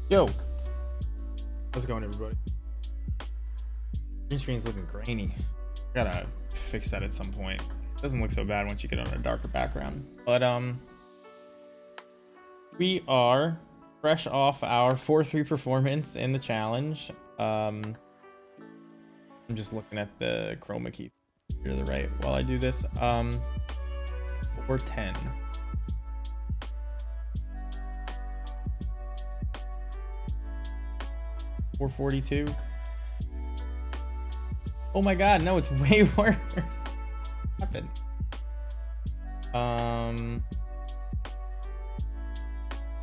Yo, how's it going, everybody? Green screen's looking grainy. Gotta fix that at some point. It doesn't look so bad once you get on a darker background. But we are fresh off our 4-3 performance in the challenge. I'm just looking at the chroma key here to the right while I do this. 410. 442. Oh my god, no, it's way worse. What happened?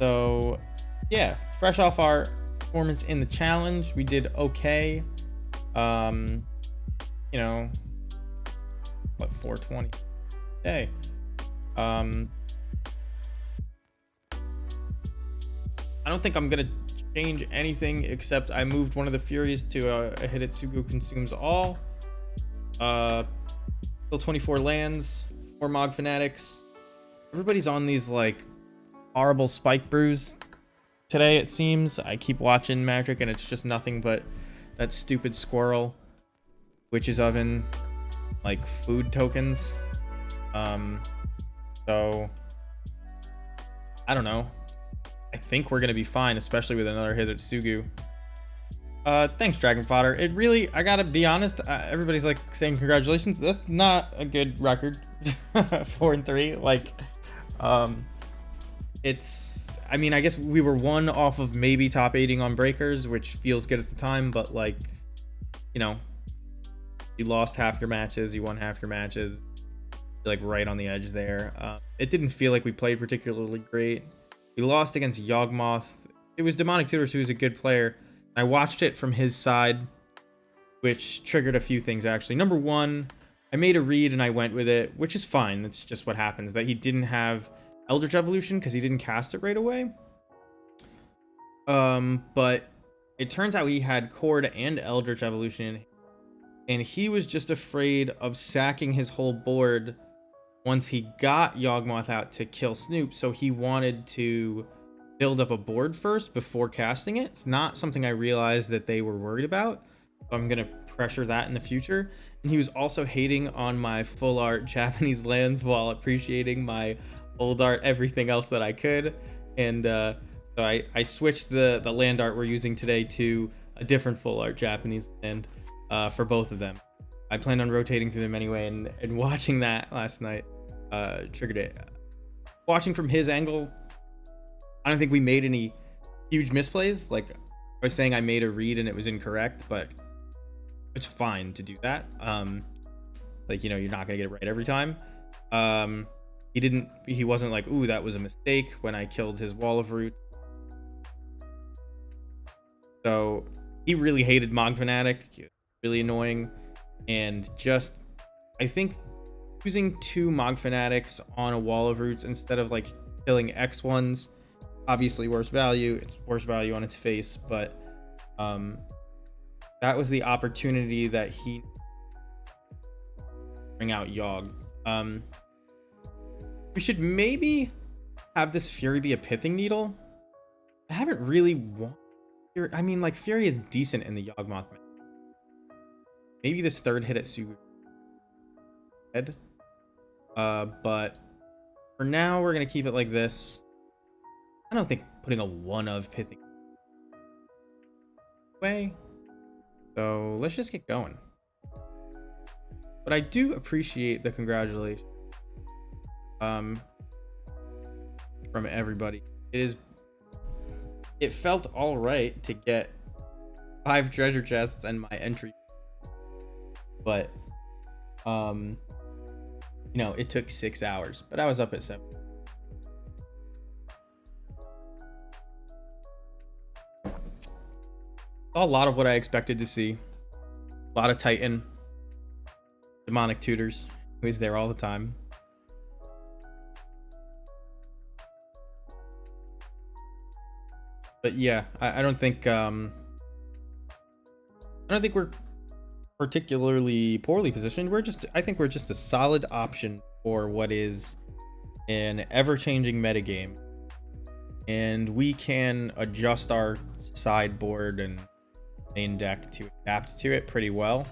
So yeah, fresh off our performance in the challenge, we did okay. You know, what, 420 day. I don't think I'm gonna change anything except I moved one of the Furies to a Hidetsugu consumes all. Still 24 lands, 4 Mog Fanatics. Everybody's on these like horrible spike brews today, it seems. I keep watching Magic and it's just nothing but that stupid squirrel witch's oven like food tokens. So I don't know. I think we're gonna be fine, especially with another Hidetsugu. Thanks, Dragon Fodder. It really, I gotta be honest, everybody's like saying congratulations. That's not a good record. 4-3. Like, it's, I mean, I guess we were one off of maybe top 8ing on breakers, which feels good at the time, but like, you know, you lost half your matches, you won half your matches, you're like right on the edge there. It didn't feel like we played particularly great. We lost against Yawgmoth. It was Demonic Tutors, who was a good player. I watched it from his side, which triggered a few things, actually. Number one, I made a read and I went with it, which is fine. That's just what happens, that he didn't have Eldritch Evolution because he didn't cast it right away. But it turns out he had Chord and Eldritch Evolution, and he was just afraid of sacking his whole board once he got Yawgmoth out to kill Snoop, so he wanted to build up a board first before casting it. It's not something I realized that they were worried about, so I'm gonna pressure that in the future. And he was also hating on my full art Japanese lands while appreciating my old art everything else that I could. And so I switched the land art we're using today to a different full art Japanese land for both of them. I planned on rotating through them anyway, and watching that last night triggered it. Watching from his angle, I don't think we made any huge misplays. Like, I was saying I made a read and it was incorrect, but it's fine to do that. Like, you know, you're not gonna get it right every time. He wasn't like, ooh, that was a mistake when I killed his Wall of Root. So he really hated Mog Fanatic, really annoying. And just, I think using 2 Mog Fanatics on a Wall of Roots instead of like killing X ones, obviously worse value. It's worse value on its face, but that was the opportunity that he bring out Yogg. We should maybe have this Fury be a Pithing Needle. I haven't really wanted Fury. I mean, like, Fury is decent in the Yawgmoth. Maybe this third hit at Sugu head. But for now, we're gonna keep it like this. I don't think putting a 1 of Pithing way. So let's just get going. But I do appreciate the congratulations from everybody. It felt all right to get 5 treasure chests and my entry. But you know, it took 6 hours, but I was up at 7. A lot of what I expected to see. A lot of Titan, Demonic Tutors, who is there all the time. But yeah, I don't think we're particularly poorly positioned. I think we're just a solid option for what is an ever-changing metagame. and we can adjust our sideboard and main deck to adapt to it pretty well.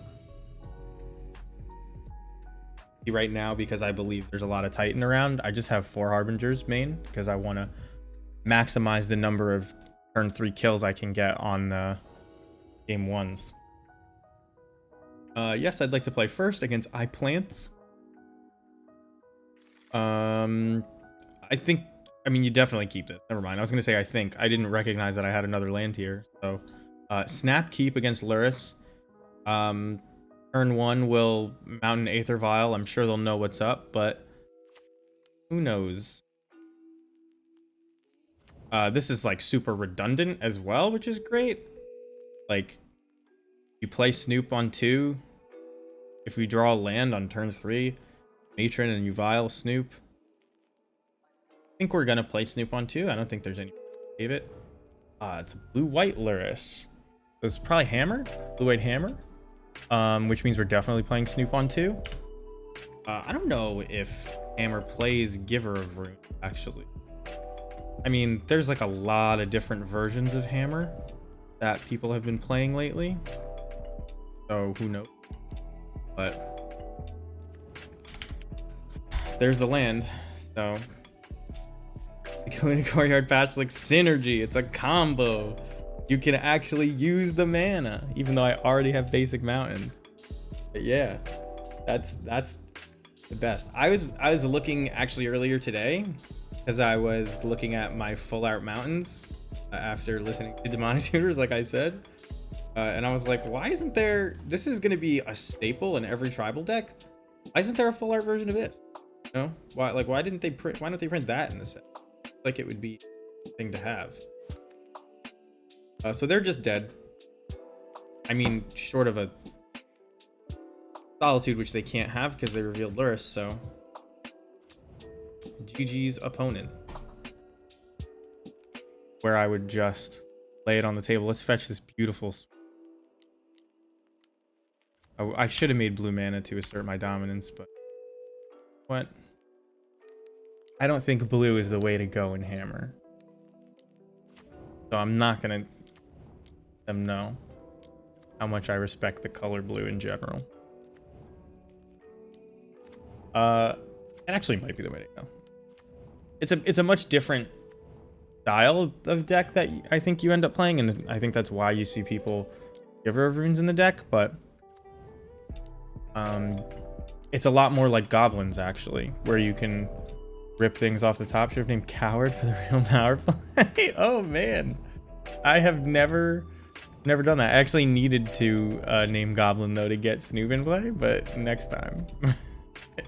Right now, because I believe there's a lot of Titan around, I just have 4 Harbingers main because I want to maximize the number of turn 3 kills I can get on game 1s. Yes, I'd like to play first against iPlants. I mean, you definitely keep this. Never mind. I was going to say, I didn't recognize that I had another land here. So, snap keep against Luris. Turn 1 will mount an Aether Vial. I'm sure they'll know what's up, but who knows? This is like super redundant as well, which is great. Like, you play Snoop on 2. If we draw a land on turn 3, Matron and you Vial Snoop. I think we're gonna play Snoop on 2. I don't think there's any save it. It's a blue-white Luris. It's probably Hammer, blue-white Hammer. Which means we're definitely playing Snoop on 2. I don't know if Hammer plays Giver of Rune, actually. I mean, there's like a lot of different versions of Hammer that people have been playing lately. So who knows? But there's the land. So Galena Courtyard patch like synergy. It's a combo. You can actually use the mana, even though I already have basic mountain. But yeah, that's the best. I was looking actually earlier today because I was looking at my full art mountains after listening to Demonic Tutors, like I said, and I was like, why isn't there? This is going to be a staple in every tribal deck. Why isn't there a full art version of this? You know, why didn't they print? Why don't they print that in the set? Like it would be a thing to have. So they're just dead. I mean, short of a Solitude, which they can't have because they revealed Luris, so GG's opponent. Where I would just lay it on the table. Let's fetch this beautiful... I should have made blue mana to assert my dominance, but... What? I don't think blue is the way to go in Hammer. So I'm not gonna... them know how much I respect the color blue in general. It actually might be the way to go. It's a much different style of deck that I think you end up playing, and I think that's why you see people Giver of Runes in the deck, but it's a lot more like Goblins actually, where you can rip things off the top. Should have named Coward for the real power play. Oh man, I have never done that. I actually needed to name Goblin though to get Snoop in play, but next time.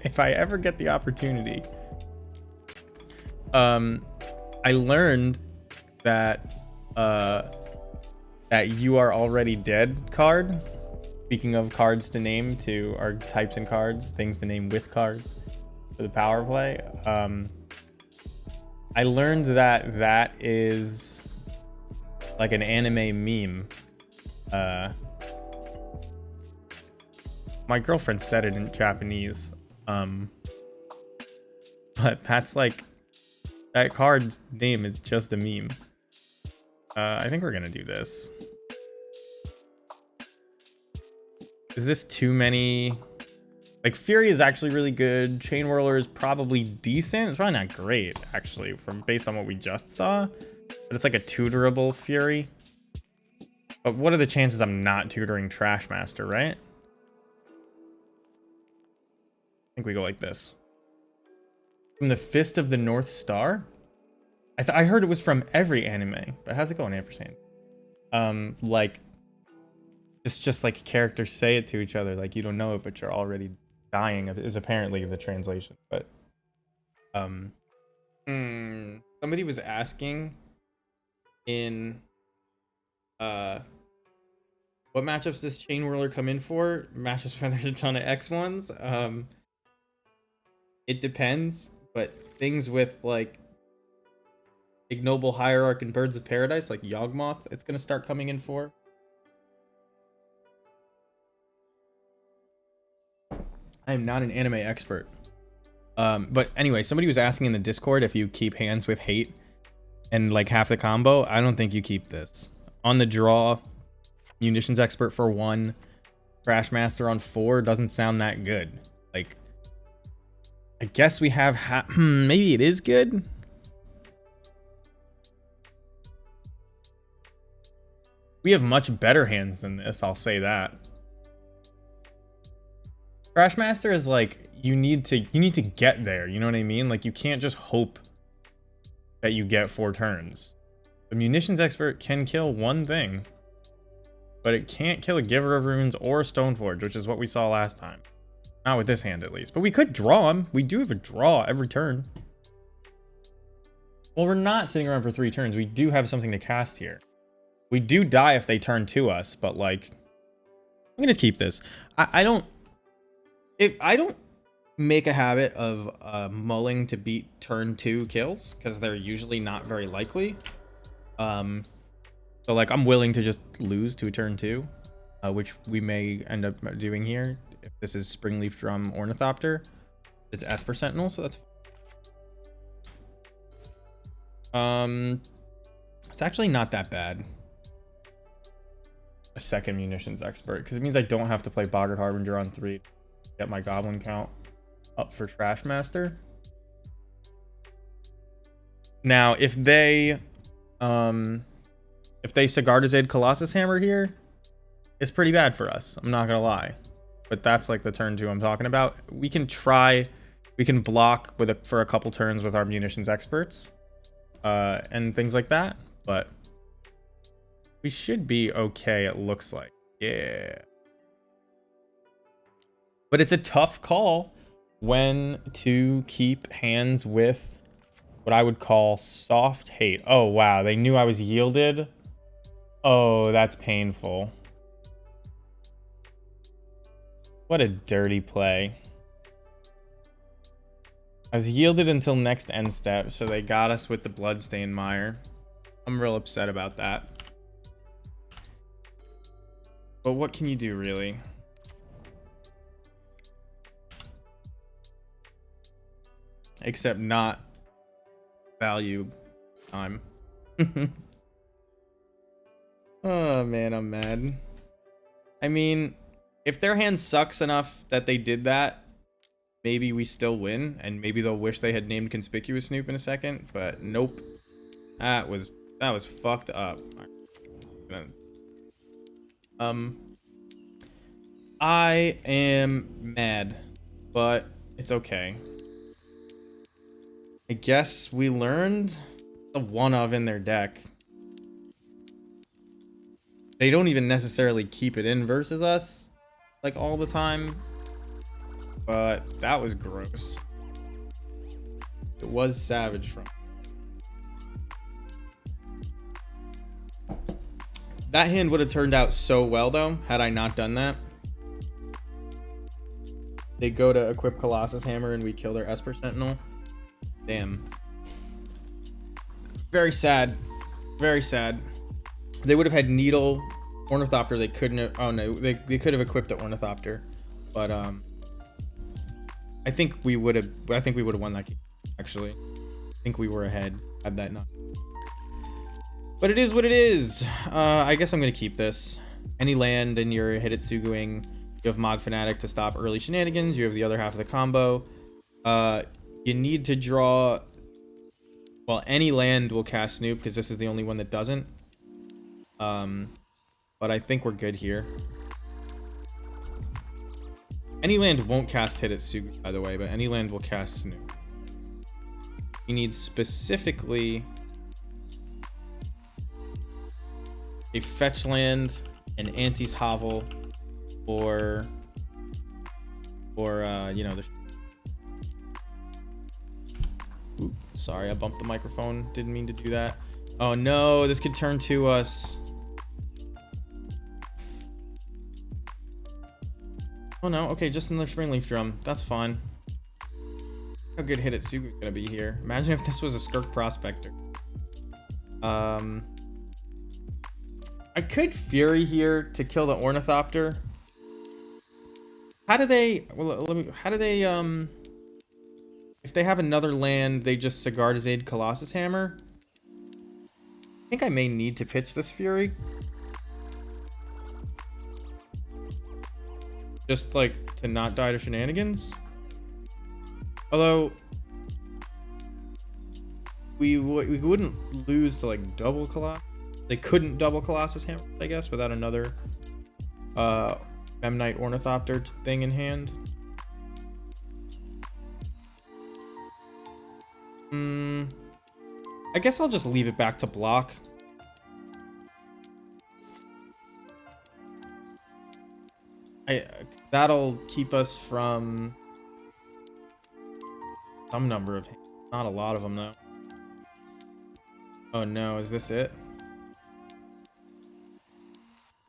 If I ever get the opportunity. I learned that that You Are Already Dead card, speaking of cards to name, to our types and cards, things to name with cards for the power play. I learned that that is like an anime meme. My girlfriend said it in Japanese. But that's like, that card's name is just a meme. I think we're gonna do this. Is this too many? Like, Fury is actually really good. Chain Whirler is probably decent. It's probably not great, actually, based on what we just saw. But it's like a tutorable Fury. But what are the chances I'm not tutoring Trashmaster, right? I think we go like this. From the Fist of the North Star? I heard it was from every anime, but how's it going, ampersand? Like, it's just like characters say it to each other, like you don't know it, but you're already dying, is apparently the translation. But somebody was asking in what matchups does Chain Whirler come in for? Matchups where there's a ton of X1s. It depends, but things with like Ignoble Hierarch and Birds of Paradise, like Yawgmoth, it's gonna start coming in for. I am not an anime expert. But anyway, somebody was asking in the Discord if you keep hands with hate and like half the combo, I don't think you keep this. On the draw, Munitions Expert for 1, Crash Master on 4 doesn't sound that good. Like, I guess we have maybe it is good. We have much better hands than this, I'll say that. Crash Master is like, you need to get there, you know what I mean? Like, you can't just hope that you get 4 turns. The Munitions Expert can kill one thing, but it can't kill a Giver of Runes or a Stoneforge, which is what we saw last time. Not with this hand, at least. But we could draw him. We do have a draw every turn. Well, we're not sitting around for 3 turns. We do have something to cast here. We do die if they turn to us, but like, I'm gonna keep this. I don't make a habit of mulling to beat turn 2 kills because they're usually not very likely. So like, I'm willing to just lose to a turn 2, which we may end up doing here. If this is Springleaf Drum Ornithopter, it's Esper Sentinel, so that's it's actually not that bad. A second Munitions Expert, because it means I don't have to play Boggart Harbinger on 3 to get my goblin count up for Trash Master. Now, if they Sagardazade Colossus Hammer here, it's pretty bad for us. I'm not gonna lie, but that's like the turn 2 I'm talking about. We can block for a couple turns with our Munitions Experts, and things like that, but we should be okay, it looks like. Yeah. But it's a tough call when to keep hands with what I would call soft hate. Oh, wow. They knew I was yielded. Oh, that's painful. What a dirty play. I was yielded until next end step, so they got us with the Bloodstained Mire. I'm real upset about that. But what can you do, really? Except not value time. Oh, man, I'm mad. I mean, if their hand sucks enough that they did that, maybe we still win, and maybe they'll wish they had named Conspicuous Snoop in a second, but nope. That was fucked up. I am mad, but it's okay. I guess we learned the one of in their deck. They don't even necessarily keep it in versus us, like, all the time. But that was gross. It was savage from. That hand would have turned out so well, though, had I not done that. They go to equip Colossus Hammer and we kill their Esper Sentinel. Damn. Very sad. Very sad. They would have had Needle, Ornithopter. They couldn't have. Oh no, they could have equipped the Ornithopter, but I think we would have won that game. Actually, I think we were ahead had that not. But it is what it is. I guess I'm gonna keep this. Any land in your Hidetsuguing, you have Mog Fanatic to stop early shenanigans. You have the other half of the combo. You need to draw. Well, any land will cast Snoop because this is the only one that doesn't. But I think we're good here. Any land won't cast Hidetsugu, by the way, but any land will cast Snoop. You need specifically a fetch land, an Auntie's Hovel, or you know, the. Ooh, sorry, I bumped the microphone. Didn't mean to do that. Oh no, this could turn to us. Oh no, okay, just another Springleaf Drum. That's fine. How good Hidetsugu's gonna be here. Imagine if this was a Skirk Prospector. I could Fury here to kill the Ornithopter. How do they, if they have another land, they just Sagardazade Colossus Hammer? think I may need to pitch this Fury. Just like to not die to shenanigans. Although we wouldn't lose to like double Colossus. They couldn't double Colossus Hammer, I guess, without another Memnite Ornithopter thing in hand. I guess I'll just leave it back to block. That'll keep us from some number of, not a lot of them though. Oh no, is this it?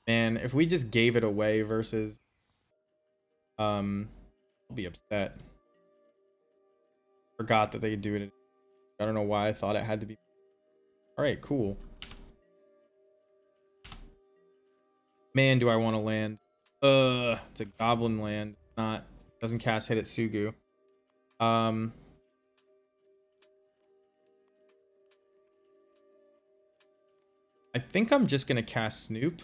Man, if we just gave it away versus I'll be upset. Forgot that they could do it. I don't know why I thought it had to be. All right, cool. Man, do I want to land. It's a goblin land. Doesn't cast Hidetsugu. I think I'm just gonna cast Snoop.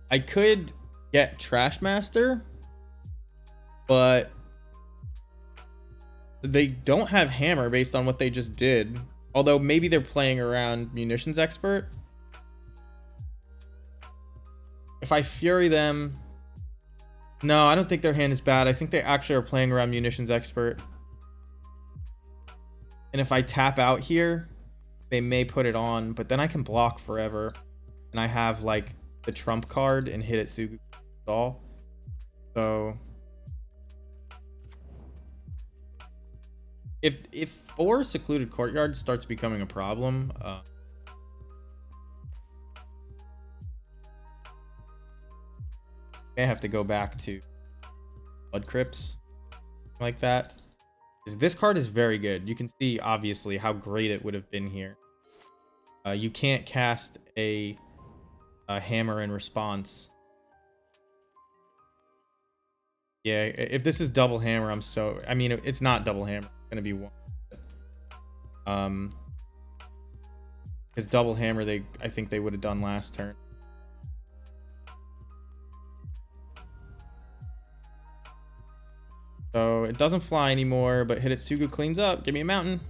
I could get Trashmaster, but they don't have Hammer based on what they just did. Although maybe they're playing around Munitions Expert. If I Fury them... No, I don't think their hand is bad. I think they actually are playing around Munitions Expert. And if I tap out here, they may put it on, but then I can block forever. And I have, like, the trump card and hit it Sugu. So... If 4 Secluded Courtyard starts becoming a problem, I have to go back to Blood Crypts like that. Because this card is very good. You can see obviously how great it would have been here. You can't cast a hammer in response. Yeah, if this is double hammer, I mean, it's not double hammer. It's gonna be one. Because double hammer, I think they would have done last turn. So it doesn't fly anymore, but Hidetsugu cleans up. Give me a mountain.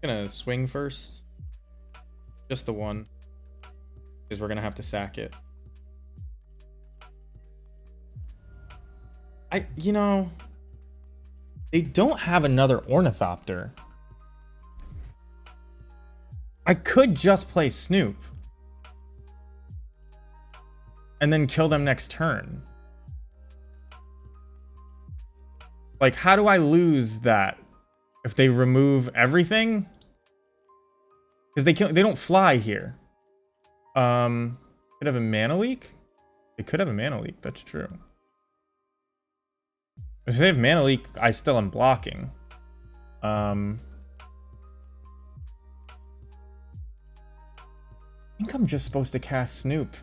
Gonna swing first. Just the one. Because we're gonna have to sack it. You know, they don't have another Ornithopter. I could just play Snoop. And then kill them next turn. Like, how do I lose that? If they remove everything? Because they don't fly here. Could have a mana leak? They could have a mana leak, that's true. If they have mana leak, I still am blocking. I think I'm just supposed to cast Snoop.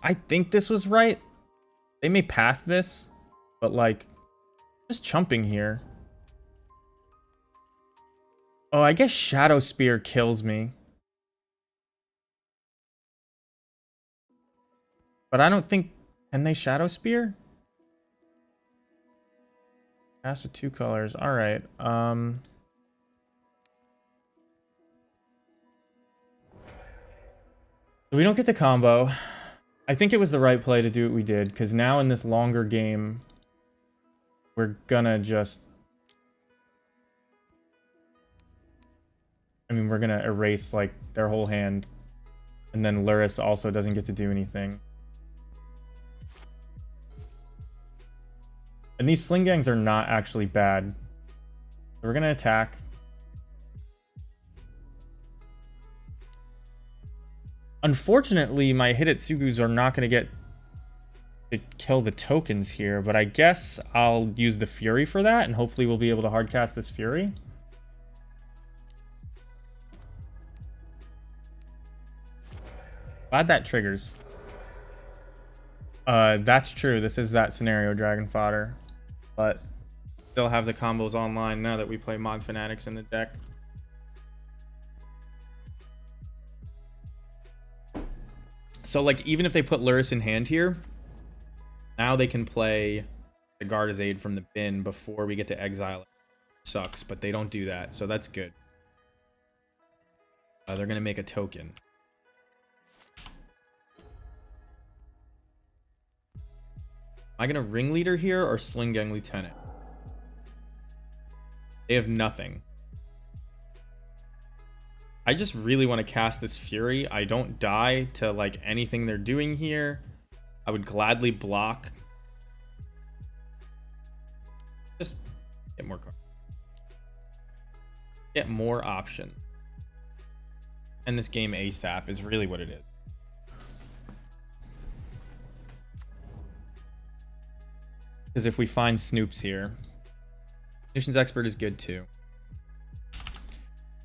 I think this was right. They may path this, but like, just chumping here. Oh, I guess Shadow Spear kills me. But I don't think... Can they Shadow Spear? Cast with 2 colors. Alright. We don't get the combo. I think it was the right play to do what we did, because now in this longer game, we're gonna just... I mean, we're gonna erase, like, their whole hand. And then Luris also doesn't get to do anything. And these Sling Gangs are not actually bad. So we're gonna attack. Unfortunately, my Hidetsugus are not gonna get to kill the tokens here, but I guess I'll use the Fury for that, and hopefully we'll be able to hardcast this Fury. Glad that triggers. That's true. This is that scenario, Dragon Fodder. But still have the combos online now that we play Mod Fanatics in the deck. So, like, even if they put Luris in hand here, now they can play the Garda's Aid from the bin before we get to exile it. Sucks, but they don't do that, so that's good. They're going to make a token. Am I going to Ringleader here or Sling Gang Lieutenant? They have nothing. I just really want to cast this Fury. I don't die to, like, anything they're doing here. I would gladly block. Just get more cards. Get more options. And this game ASAP is really what it is. Because if we find Snoops here, Missions Expert is good too.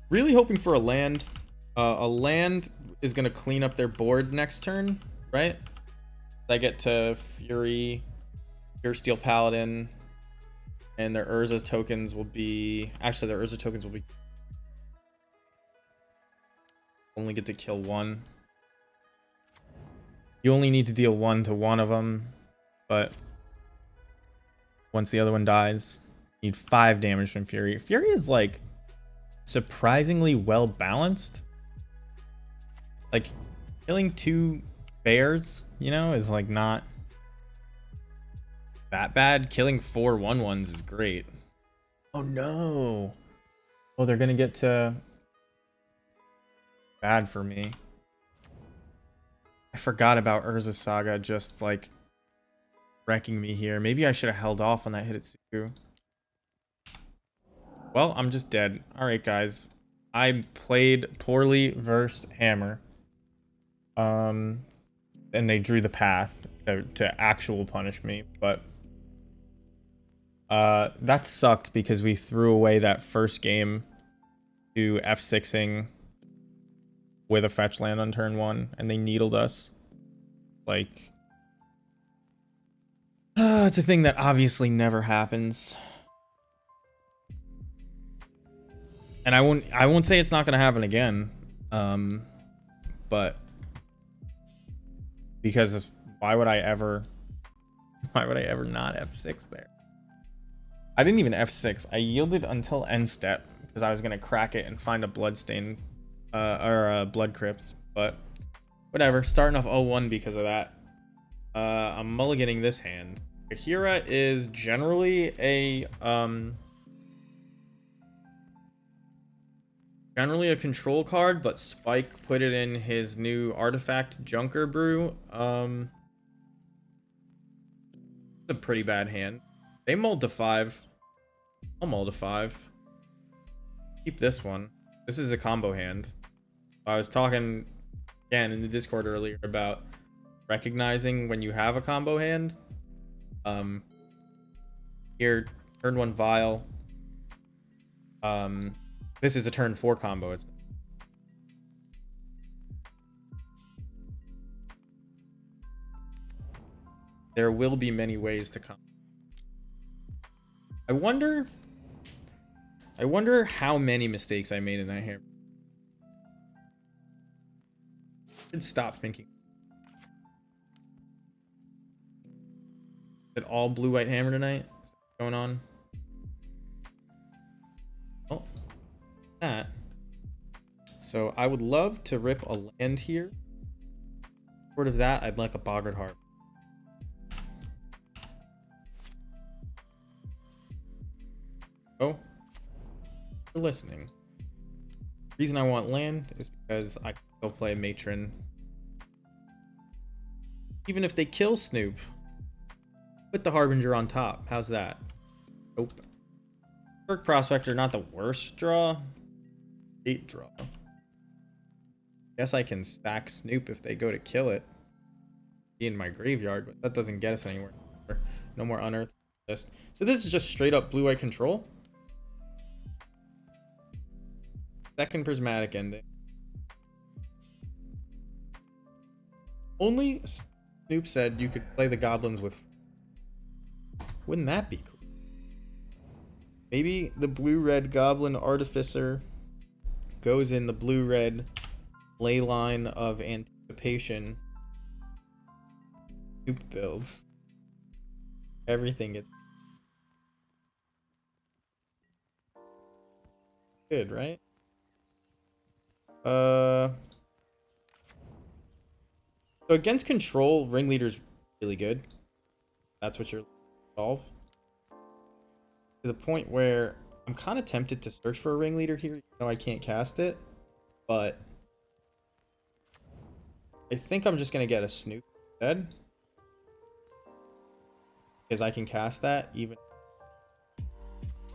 Really hoping for a land. A land is going to clean up their board next turn, right? I get to Fury, Pure Steel Paladin, and their Urza's tokens will be... Actually, their Urza tokens will be... Only get to kill one. You only need to deal 1 to one of them, but once the other one dies, you need 5 damage from Fury. Fury is, like, surprisingly well balanced. Like, killing 2 bears, you know, is, like, not that bad. Killing 4 1/1s is great. Oh no. Oh, they're gonna get to... Bad for me. I forgot about Urza Saga just, like, wrecking me here. Maybe I should have held off on that Hidetsugu. Well, I'm just dead. Alright, guys. I played poorly versus Hammer. And they drew the path to actual punish me, but that sucked because we threw away that first game to F6ing with a fetch land on turn 1, and they needled us. Like, it's a thing that obviously never happens. And I won't say it's not going to happen again. But because why would I ever not F6 there? I didn't even F6. I yielded until end step because I was going to crack it and find a bloodstain or a blood crypt, but whatever. Starting off 0-1 because of that. I'm mulliganing this hand. Kahira is generally a control card, but Spike put it in his new artifact Junker Brew. It's a pretty bad hand. They mulled to 5. I'll mull to 5. Keep this one. This is a combo hand. I was talking again in the Discord earlier about recognizing when you have a combo hand. Here, turn 1 Vial. This is a turn 4 combo. There will be many ways to come. I wonder how many mistakes I made in that hammer. I should stop thinking. Is it all blue-white hammer tonight? What's going on? Oh, that. So I would love to rip a land here. Short of that, I'd like a Boggart Harp. Oh, you're listening. The reason I want land is because I can still play Matron. Even if they kill Snoop, put the Harbinger on top. How's that? Nope. Berk Prospector, not the worst draw. 8 draw. Guess I can stack Snoop if they go to kill it. Be in my graveyard, but that doesn't get us anywhere. No more unearthed list. So this is just straight up blue-white control. Second prismatic ending. Only Snoop said you could play the goblins with. Wouldn't that be cool? Maybe the blue-red goblin artificer goes in the blue-red ley line of anticipation. Snoop build. Everything gets good, right? So against control, ringleader's really good. That's what you're solve. To the point where I'm kind of tempted to search for a ringleader here, even though I can't cast it. But I think I'm just gonna get a Snoop instead. Because I can cast that even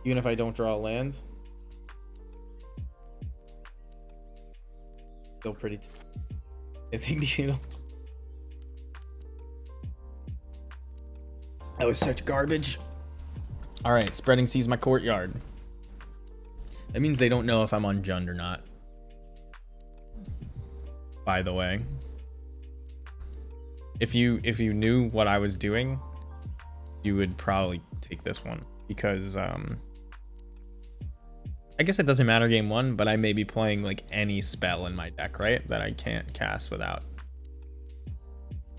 if I don't draw a land. Still pretty I think, you know. That was such garbage. Alright, spreading seas my courtyard. That means they don't know if I'm on Jund or not. By the way. If you knew what I was doing, you would probably take this one. Because I guess it doesn't matter game one, but I may be playing like any spell in my deck, right? That I can't cast without.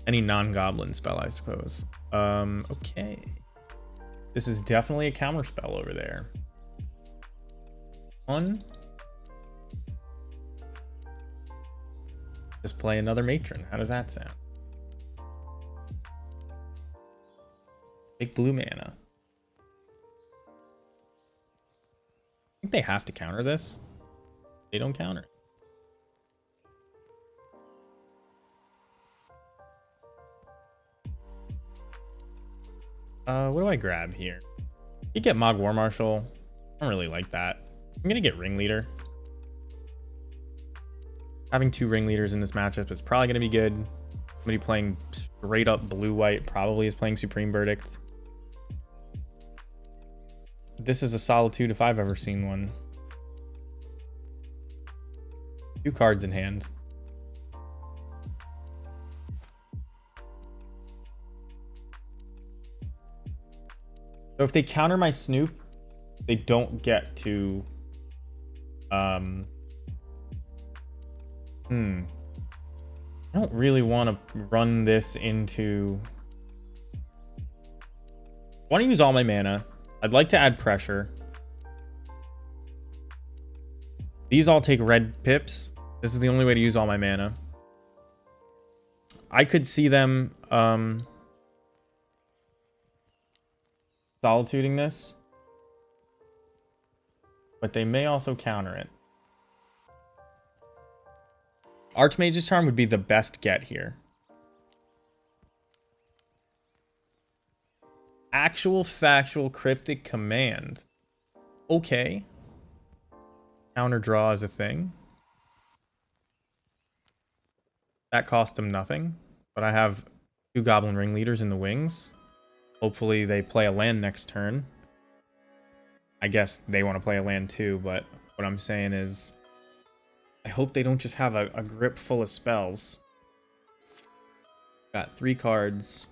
Any non-goblin spell, I suppose. Okay. This is definitely a counter spell over there. One. Just play another matron. How does that sound? Big blue mana. I think they have to counter this. They don't counter. What do I grab here? You get Mog War Marshal. I don't really like that. I'm gonna get Ringleader. Having two Ringleaders in this matchup is probably gonna be good. Somebody playing straight up blue-white probably is playing Supreme Verdict. This is a Solitude if I've ever seen one. Two cards in hand. So if they counter my Snoop, they don't get to I don't really want to run this into. I want to use all my mana. I'd like to add pressure. These all take red pips. This is the only way to use all my mana. I could see them solituding this, but they may also counter it. Archmage's Charm would be the best get here. Actual factual cryptic command. Okay. Counter draw is a thing. That cost them nothing, but I have two Goblin Ringleaders in the wings. Hopefully they play a land next turn. I guess they want to play a land too, but what I'm saying is I hope they don't just have a grip full of spells. Got 3 cards.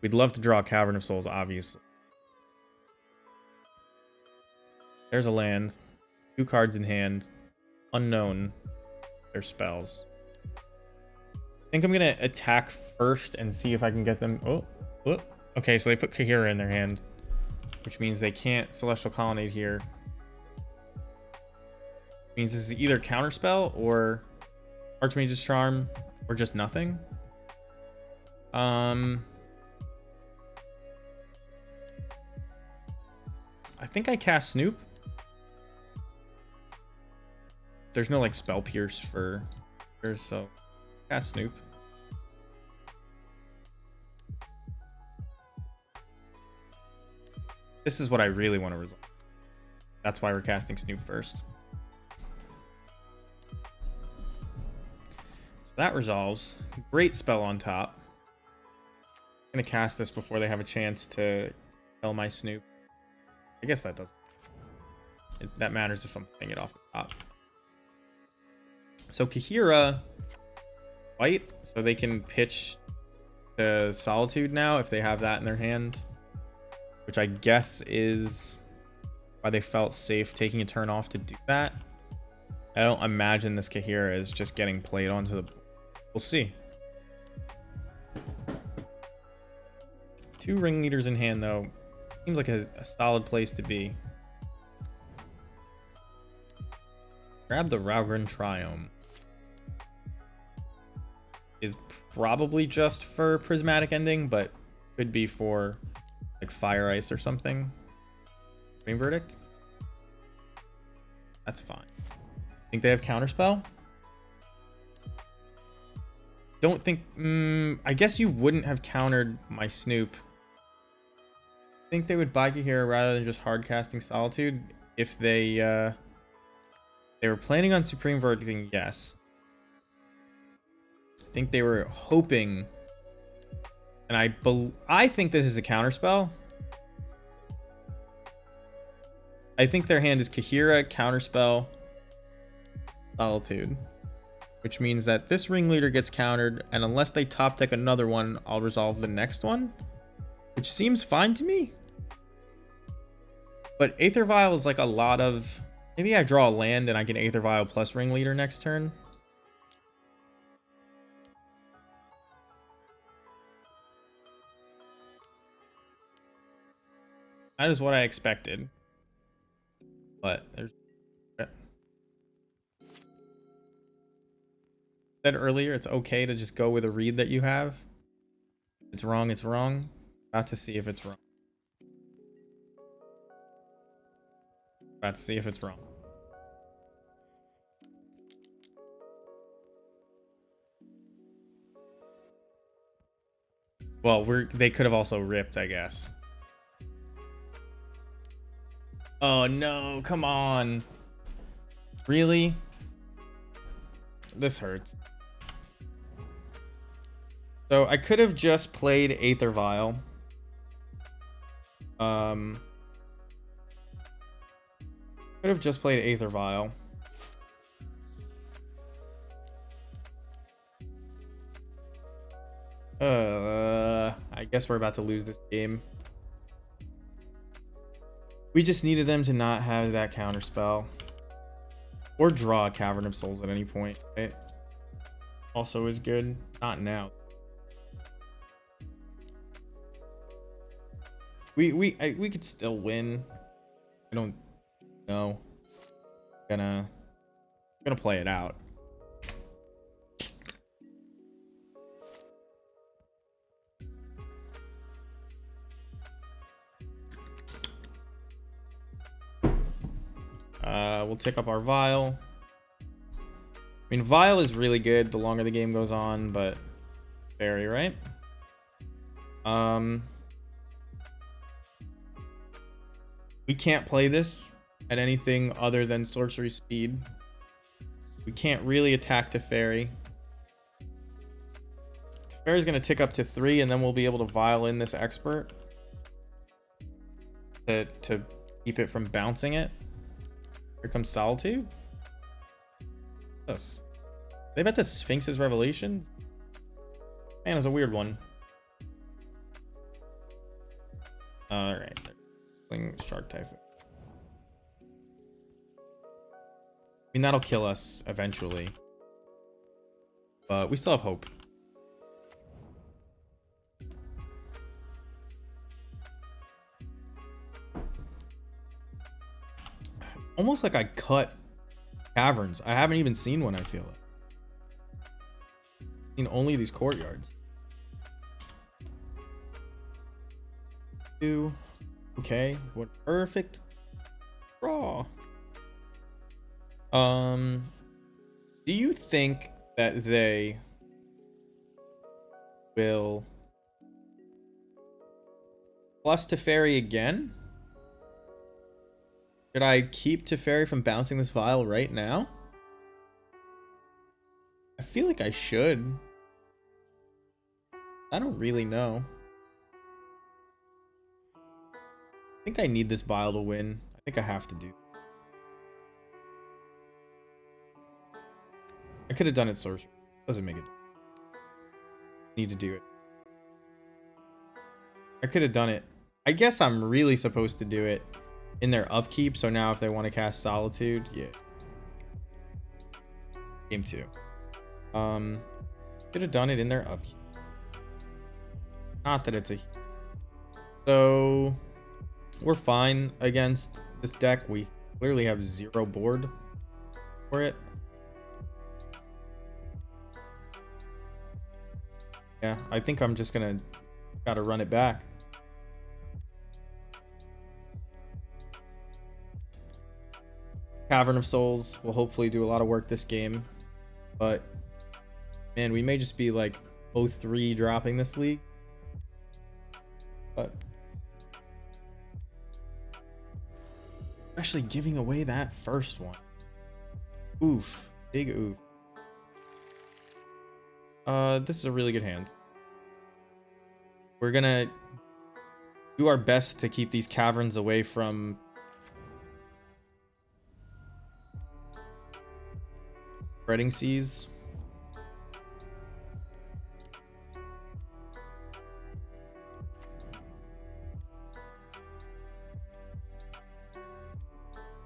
We'd love to draw Cavern of Souls, obviously. There's a land. 2 cards in hand. Unknown. Their spells. I think I'm going to attack first and see if I can get them. Oh. Okay, so they put Kahira in their hand, which means they can't Celestial Colonnade here. Means this is either counterspell or Archmage's Charm or just nothing. I think I cast Snoop. There's no like spell pierce for here, so cast Snoop. This is what I really want to resolve. That's why we're casting Snoop first. So that resolves. Great spell on top. I'm gonna cast this before they have a chance to kill my Snoop. I guess that doesn't. That matters if I'm playing it off the top. So Kahira white, so they can pitch to Solitude now if they have that in their hand, which I guess is why they felt safe taking a turn off to do that. I don't imagine this Kahira is just getting played onto the board. We'll see. 2 ringleaders in hand, though. Seems like a solid place to be. Grab the Raugrin Triome. Is probably just for Prismatic Ending, but could be for like Fire Ice or something. Green Verdict? That's fine. Think they have Counterspell? Don't think... I guess you wouldn't have countered my Snoop. I think they would buy here rather than just hard casting Solitude if they were planning on Supreme Verdicting, yes. I think they were hoping, and I think this is a counterspell. I think their hand is Kahira, counterspell, Solitude, which means that this ringleader gets countered, and unless they top deck another one, I'll resolve the next one, which seems fine to me. But Aether Vial is like a lot of... Maybe I draw a land and I get Aether Vial plus ringleader next turn. That is what I expected. But there's... Said earlier, it's okay to just go with a read that you have. If it's wrong, it's wrong. About to see if it's wrong. About to see if it's wrong. Well, they could have also ripped, I guess. Oh no, come on. Really? This hurts. So I could have just played Aether Vial. Could have just played Aether Vial. I guess we're about to lose this game. We just needed them to not have that counter spell. Or draw a Cavern of Souls at any point, right? Also is good. Not now. We could still win. I don't know. Gonna play it out. We'll take up our Vial. I mean, Vial is really good the longer the game goes on, but very right. We can't play this at anything other than sorcery speed. We can't really attack Teferi. Teferi's gonna tick up to 3, and then we'll be able to Vial in this expert to keep it from bouncing it. Here comes Solitude. This. They bet the Sphinx's Revelations? Man, it's a weird one. Alright. Shark Typhoon. I mean, that'll kill us eventually. But we still have hope. Almost like I cut caverns. I haven't even seen one, I feel like. I've seen only these courtyards. 2. Okay, what perfect draw. Do you think that they will plus Teferi again? Should I keep Teferi from bouncing this Vial right now? I feel like I should. I don't really know. I think I need this Vial to win. I think I have to do. I could have done it sorcery. Doesn't make it. Need to do it. I could have done it. I guess I'm really supposed to do it in their upkeep. So now if they want to cast Solitude, yeah. Game 2. Could have done it in their upkeep. Not that it's a... So we're fine against this deck. We clearly have 0 board for it. Yeah, I think I'm just gonna gotta run it back. Cavern of Souls will hopefully do a lot of work this game, but man, we may just be like 0-3 dropping this league. But actually giving away that first one. Oof. Big oof. This is a really good hand. We're gonna do our best to keep these caverns away from spreading seas.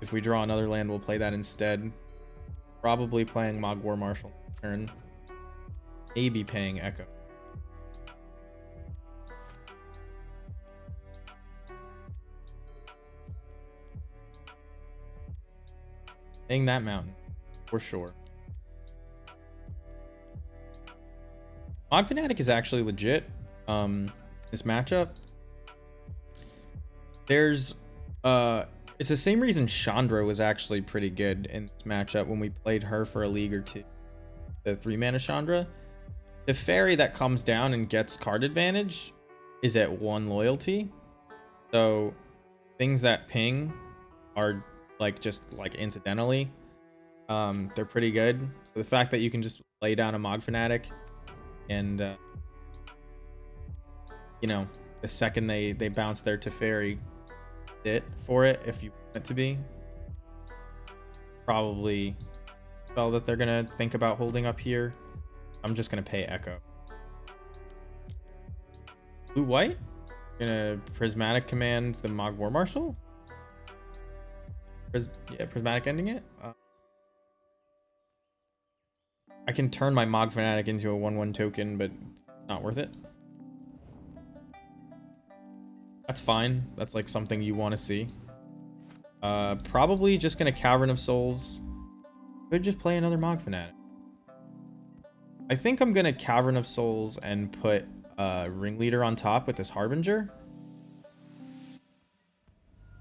If we draw another land, we'll play that instead. Probably playing Mogwar Marshal turn. Maybe paying Echo. Paying that mountain, for sure. Mod Fanatic is actually legit. This matchup. There's it's the same reason Chandra was actually pretty good in this matchup when we played her for a league or two. The 3-mana Chandra. The fairy that comes down and gets card advantage is at 1 loyalty. So things that ping are like just like incidentally. They're pretty good. So the fact that you can just lay down a Mog Fanatic and you know, the second they bounce their Teferi it for it, if you want it to be, probably spell that they're gonna think about holding up here. I'm just gonna pay Echo. Blue white, gonna Prismatic command the Mogwar Marshal. Yeah, Prismatic ending it. I can turn my Mog Fanatic into a 1/1 token, but it's not worth it. That's fine. That's like something you want to see. Probably just gonna Cavern of Souls. Could just play another Mog Fanatic. I think I'm gonna Cavern of Souls and put Ringleader on top with this Harbinger.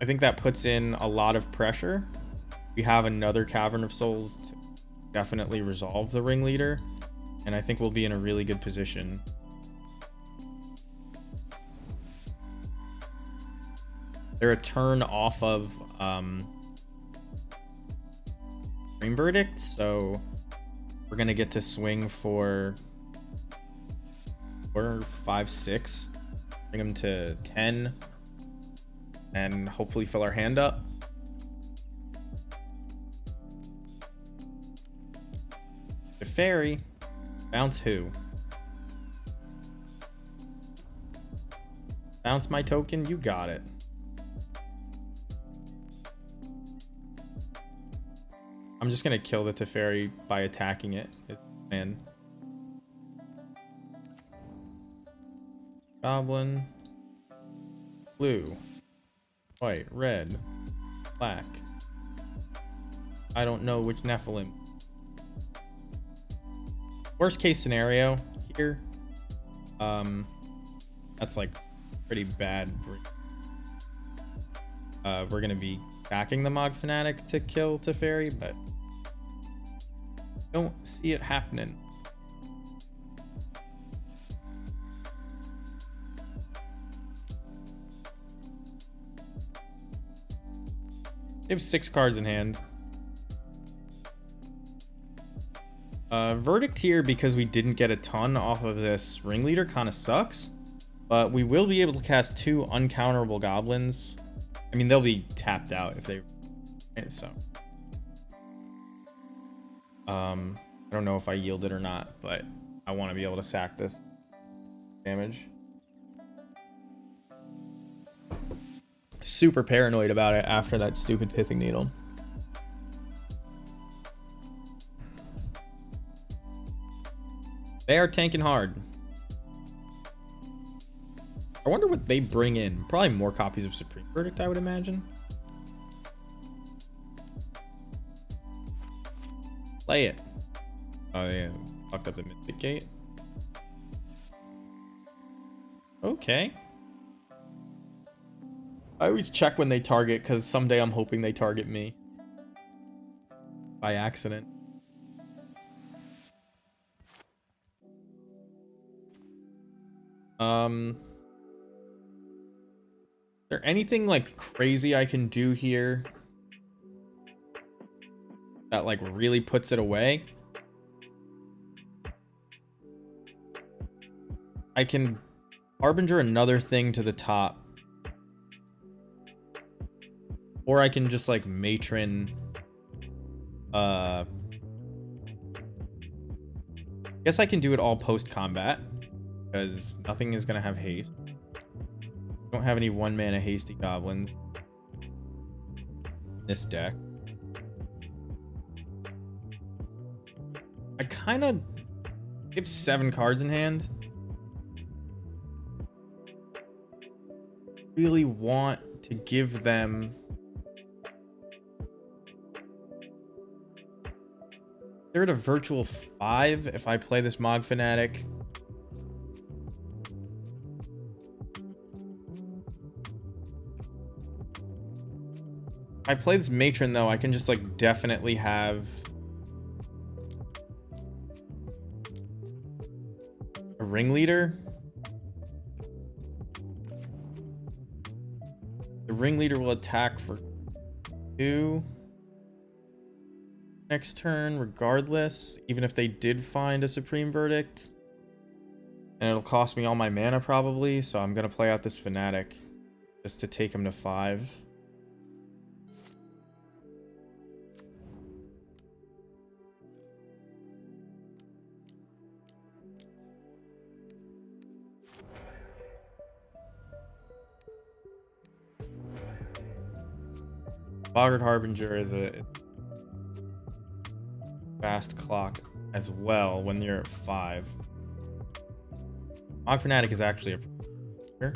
I think that puts in a lot of pressure. We have another Cavern of Souls to definitely resolve the Ringleader, and I think we'll be in a really good position. They're a turn off of Dream Verdict, so we're gonna get to swing for 4, 5, 6, bring them to 10, and hopefully fill our hand up. The fairy, bounce who? Bounce my token, you got it. I'm just gonna kill the Teferi by attacking it. Man. Goblin. Blue. White. Red. Black. I don't know which Nephilim. Worst case scenario here. That's like pretty bad. We're gonna be backing the Mog Fanatic to kill Teferi, but don't see it happening. They have 6 cards in hand. Verdict here, because we didn't get a ton off of this Ringleader, kind of sucks. But we will be able to cast 2 uncounterable Goblins. I mean, they'll be tapped out if they... So... I don't know if I yield it or not, but I want to be able to sack this. damage. Super paranoid about it after that stupid pithing needle. They are tanking hard. I wonder what they bring in. Probably more copies of Supreme Verdict, I would imagine. Play it. Oh, yeah. Fucked up the Mystic Gate. Okay. I always check when they target, because someday I'm hoping they target me. By accident. Is there anything like crazy I can do here that like really puts it away? I can Harbinger another thing to the top. Or I can just like Matron I guess I can do it all post combat because nothing is gonna have haste. Don't have any 1-mana hasty goblins in this deck. I kind of have 7 cards in hand. Really want to give them they're at a virtual 5 if I play this Mog Fanatic. If I play this Matron though, I can just like definitely have a Ringleader. The Ringleader will attack for 2 next turn regardless, even if they did find a Supreme Verdict. And it'll cost me all my mana probably, so I'm gonna play out this Fanatic just to take him to 5. Boggart Harbinger is a fast clock as well when you're at 5. Mog Fanatic is actually a here.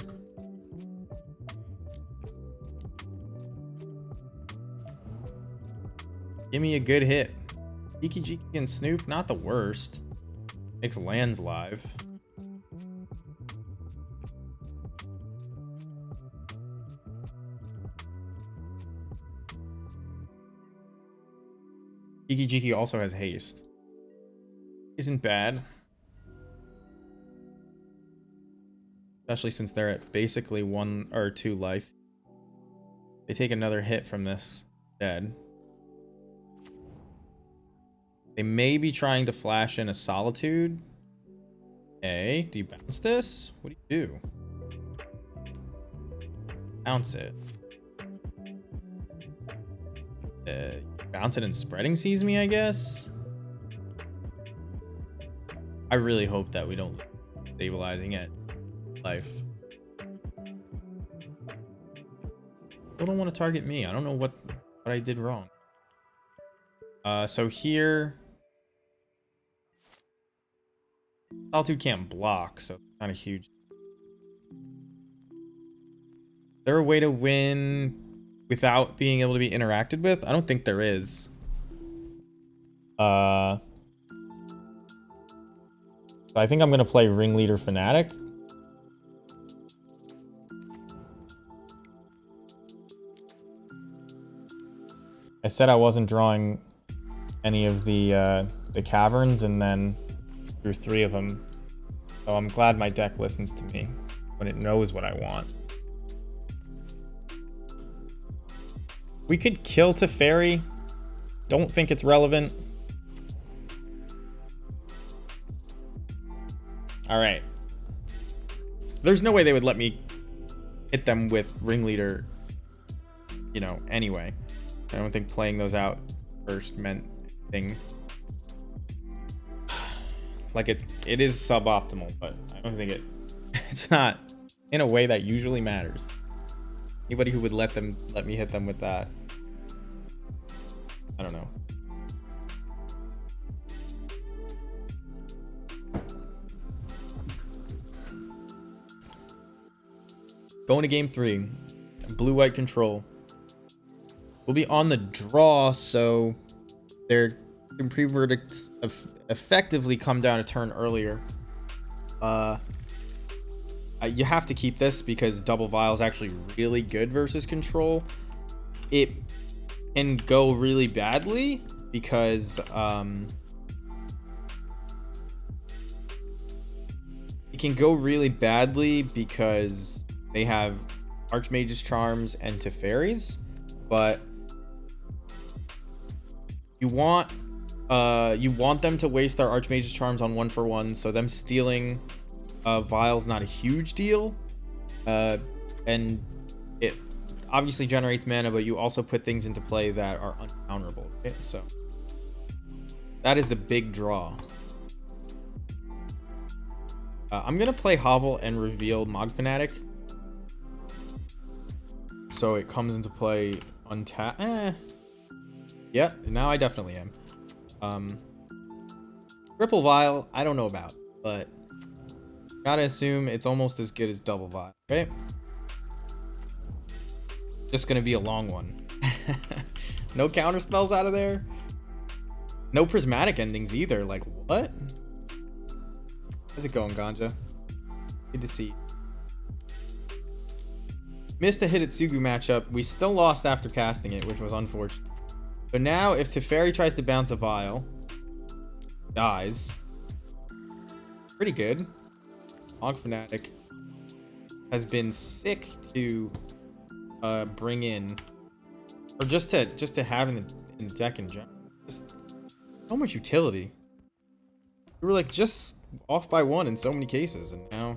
Give me a good hit. Geeky Geeky and Snoop, not the worst. Makes lands live. Geeky Geeky also has haste. Isn't bad. Especially since they're at basically 1 or 2 life. They take another hit from this dead. They may be trying to flash in a Solitude. Okay, do you bounce this? What do you do? Bounce it. Bounce it and Spreading Seas me, I guess. I really hope that we don't stabilizing it life. People don't want to target me. I don't know what I did wrong. So here Solitude can't block, so it's not a huge. Is there a way to win without being able to be interacted with? I don't think there is. So I think I'm gonna play Ringleader Fanatic. I said I wasn't drawing any of the caverns, and then drew 3 of them. So I'm glad my deck listens to me when it knows what I want. We could kill Teferi. Don't think it's relevant. Alright. There's no way they would let me hit them with Ringleader, you know, anyway. I don't think playing those out first meant anything. Like it is suboptimal, but I don't think it It's not in a way that usually matters. Anybody who would let me hit them with that, I don't know. Going to game 3. Blue-white control. We'll be on the draw, so their pre-verdicts effectively come down a turn earlier. You have to keep this because double vial is actually really good versus control. It can go really badly because they have Archmage's Charms and Teferis, but you want them to waste their Archmage's Charms on 1-for-1, so them stealing Vial's not a huge deal, and it obviously generates mana, but you also put things into play that are uncounterable. Okay? So that is the big draw. I'm gonna play Hovel and reveal Mod Fanatic, so it comes into play untap. Yeah, now I definitely am. Triple Vial, I don't know about, but gotta assume it's almost as good as double vial, okay? Just gonna be a long one. No counter spells out of there. No prismatic endings either. Like, what? How's it going, Ganja? Good to see you. Missed a Hidetsugu matchup. We still lost after casting it, which was unfortunate. So now, if Teferi tries to bounce a vial, dies. Pretty good. Hog Fanatic has been sick to bring in, or just to have in the deck in general. Just so much utility. We were like just off by 1 in so many cases, and now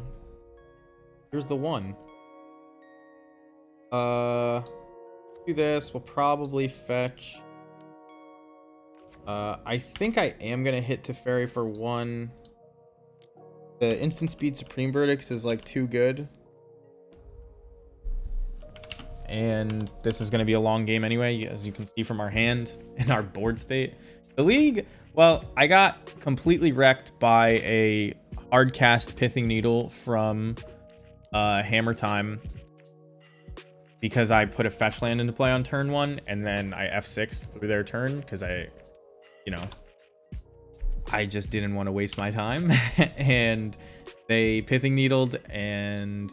here's the 1. Do this. We'll probably fetch. I think I am gonna hit Teferi for 1. The instant speed Supreme Verdicts is like too good. And this is going to be a long game anyway, as you can see from our hand and our board state. The league, well, I got completely wrecked by a hard cast Pithing Needle from Hammer Time because I put a fetch land into play on turn 1 and then I F6'd through their turn because I just didn't want to waste my time. And they Pithing Needled and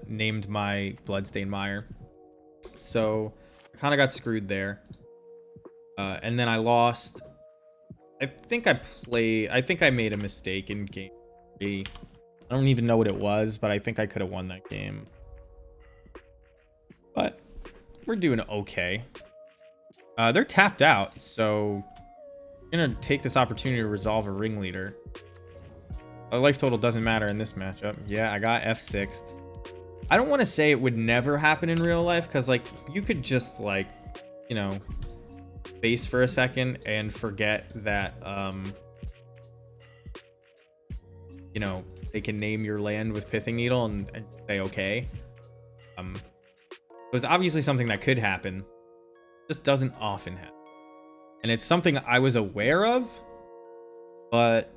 named my Bloodstained Mire. So I kind of got screwed there. And then I lost. I think I made a mistake in game 3. I don't even know what it was, but I think I could have won that game. But we're doing okay. They're tapped out, so I'm gonna take this opportunity to resolve a ringleader. The life total doesn't matter in this matchup. Yeah, I got F6'd. I don't want to say it would never happen in real life, because like you could just like, base for a second and forget that they can name your land with Pithing Needle and say okay. It was obviously something that could happen. Just doesn't often happen. And it's something I was aware of, but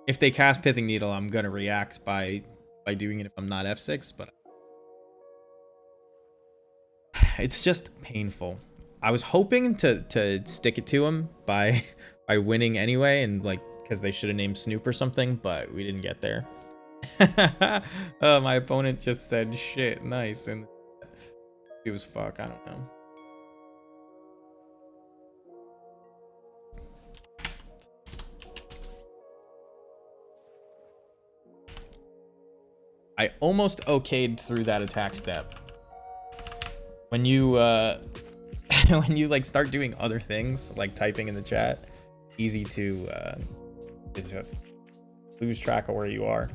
if they cast Pithing Needle, I'm gonna react by doing it if I'm not F6, but it's just painful. I was hoping to stick it to him by winning anyway, and like because they should have named Snoop or something, but we didn't get there. My opponent just said shit nice, and it was fuck. I don't know. I almost okayed through that attack step. When you when you like start doing other things like typing in the chat, easy to just lose track of where you are.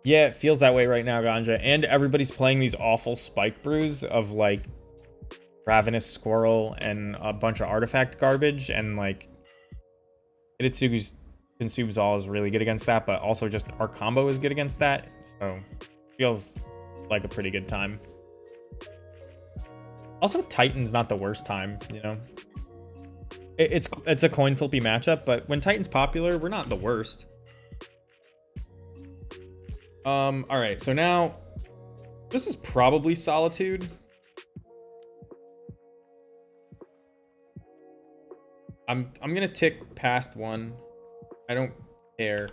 Yeah, it feels that way right now, Ganja. And everybody's playing these awful spike brews of like Ravenous Squirrel and a bunch of artifact garbage, and like Hitotsugu's Consumes All is really good against that, but also just our combo is good against that. So feels like a pretty good time. Also, Titan's not the worst time, you know. It's a coin flippy matchup, but when Titan's popular, we're not the worst. All right, so now this is probably Solitude. I'm gonna tick past one. I don't care.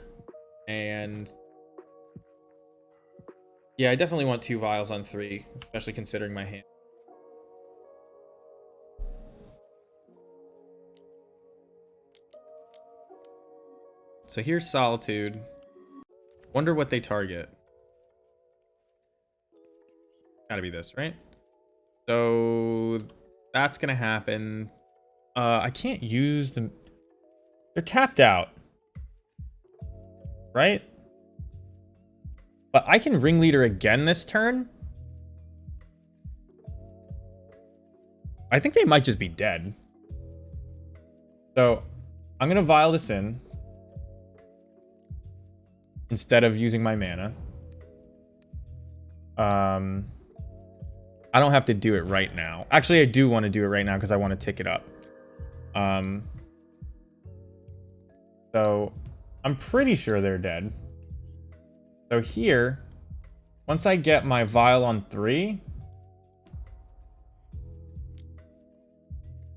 And yeah, I definitely want 2 vials on 3, especially considering my hand. So here's Solitude. Wonder what they target. Gotta be this, right? So that's gonna happen. I can't use them. They're tapped out, right? But I can Ringleader again this turn. I think they might just be dead. So I'm gonna vial this in instead of using my mana. I don't have to do it right now. Actually, I do want to do it right now because I want to tick it up. So I'm pretty sure they're dead. So here, once I get my vial on 3,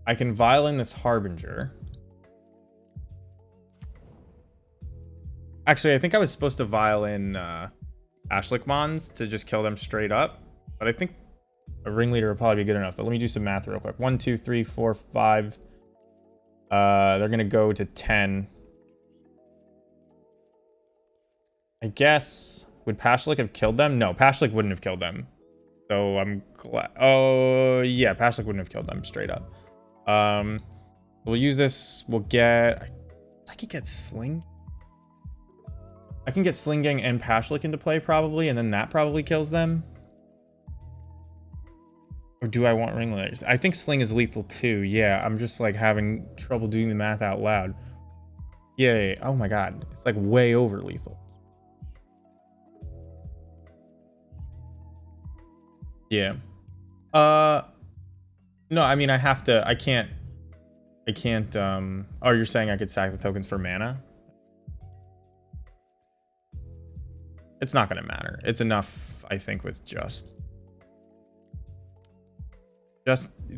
I can vial in this Harbinger. Actually, I think I was supposed to vial in Ashlickmons to just kill them straight up, but I think a Ringleader would probably be good enough. But let me do some math real quick. 1, 2, 3, 4, 5. They're gonna go to 10. I guess, would Pashlik have killed them? No, Pashlik wouldn't have killed them. So I'm glad. Oh yeah, Pashlik wouldn't have killed them straight up. We'll use this. We'll get. I could get Sling. I can get Slingang and Pashlik into play probably, and then that probably kills them. Or do I want Ringleaders? I think Sling is lethal too. Yeah, I'm just like having trouble doing the math out loud. Yeah. Oh my god, it's like way over lethal. Yeah. No, I mean I have to. I can't. Oh, you're saying I could sack the tokens for mana? It's not gonna matter. It's enough, I think, with just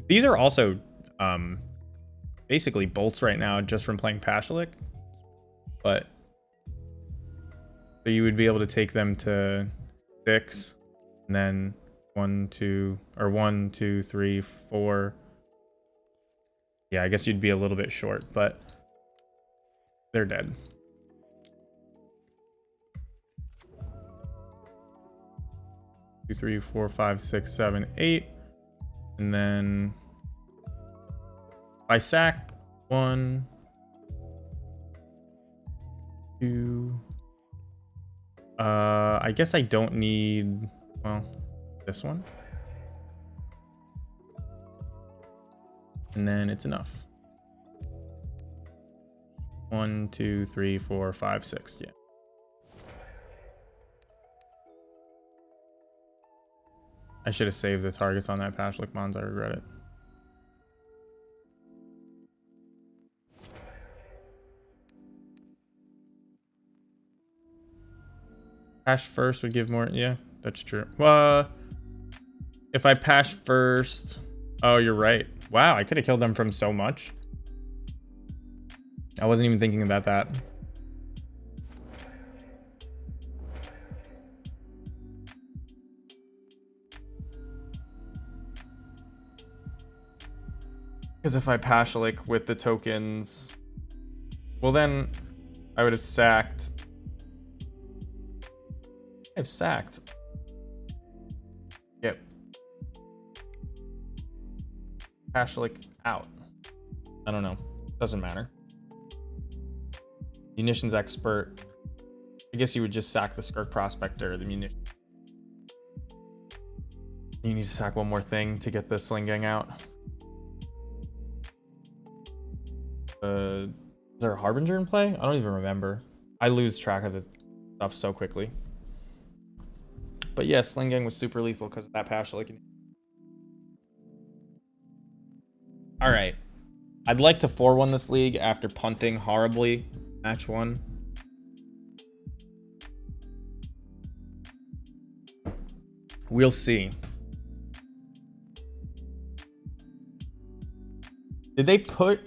these are also basically bolts right now just from playing Pashlik. But so you would be able to take them to 6 and then 1, 2, or 1, 2, 3, 4. Yeah, I guess you'd be a little bit short, but they're dead. Two, 3, 4, 5, 6, 7, 8. And then I sack 1, 2. I guess I don't need, well, this one. And then it's enough. 1, 2, 3, 4, 5, 6. Yeah. I should have saved the targets on that Pashlik Mons. I regret it. Pash first would give more. Yeah, that's true. Well, if I pash first. Oh, you're right. Wow, I could have killed them from so much. I wasn't even thinking about that. Because if I Pashlik with the tokens, well then I would have sacked. I've sacked. Yep. Pashlik out. I don't know. Doesn't matter. Munitions expert. I guess you would just sack the Skirk Prospector, the munition. You need to sack one more thing to get the Sling Gang out. there a Harbinger in play? I don't even remember. I lose track of the stuff so quickly. But yeah, Sling Gang was super lethal because of that pass. Alright. I'd like to 4-1 this league after punting horribly. Match 1. We'll see. Did they put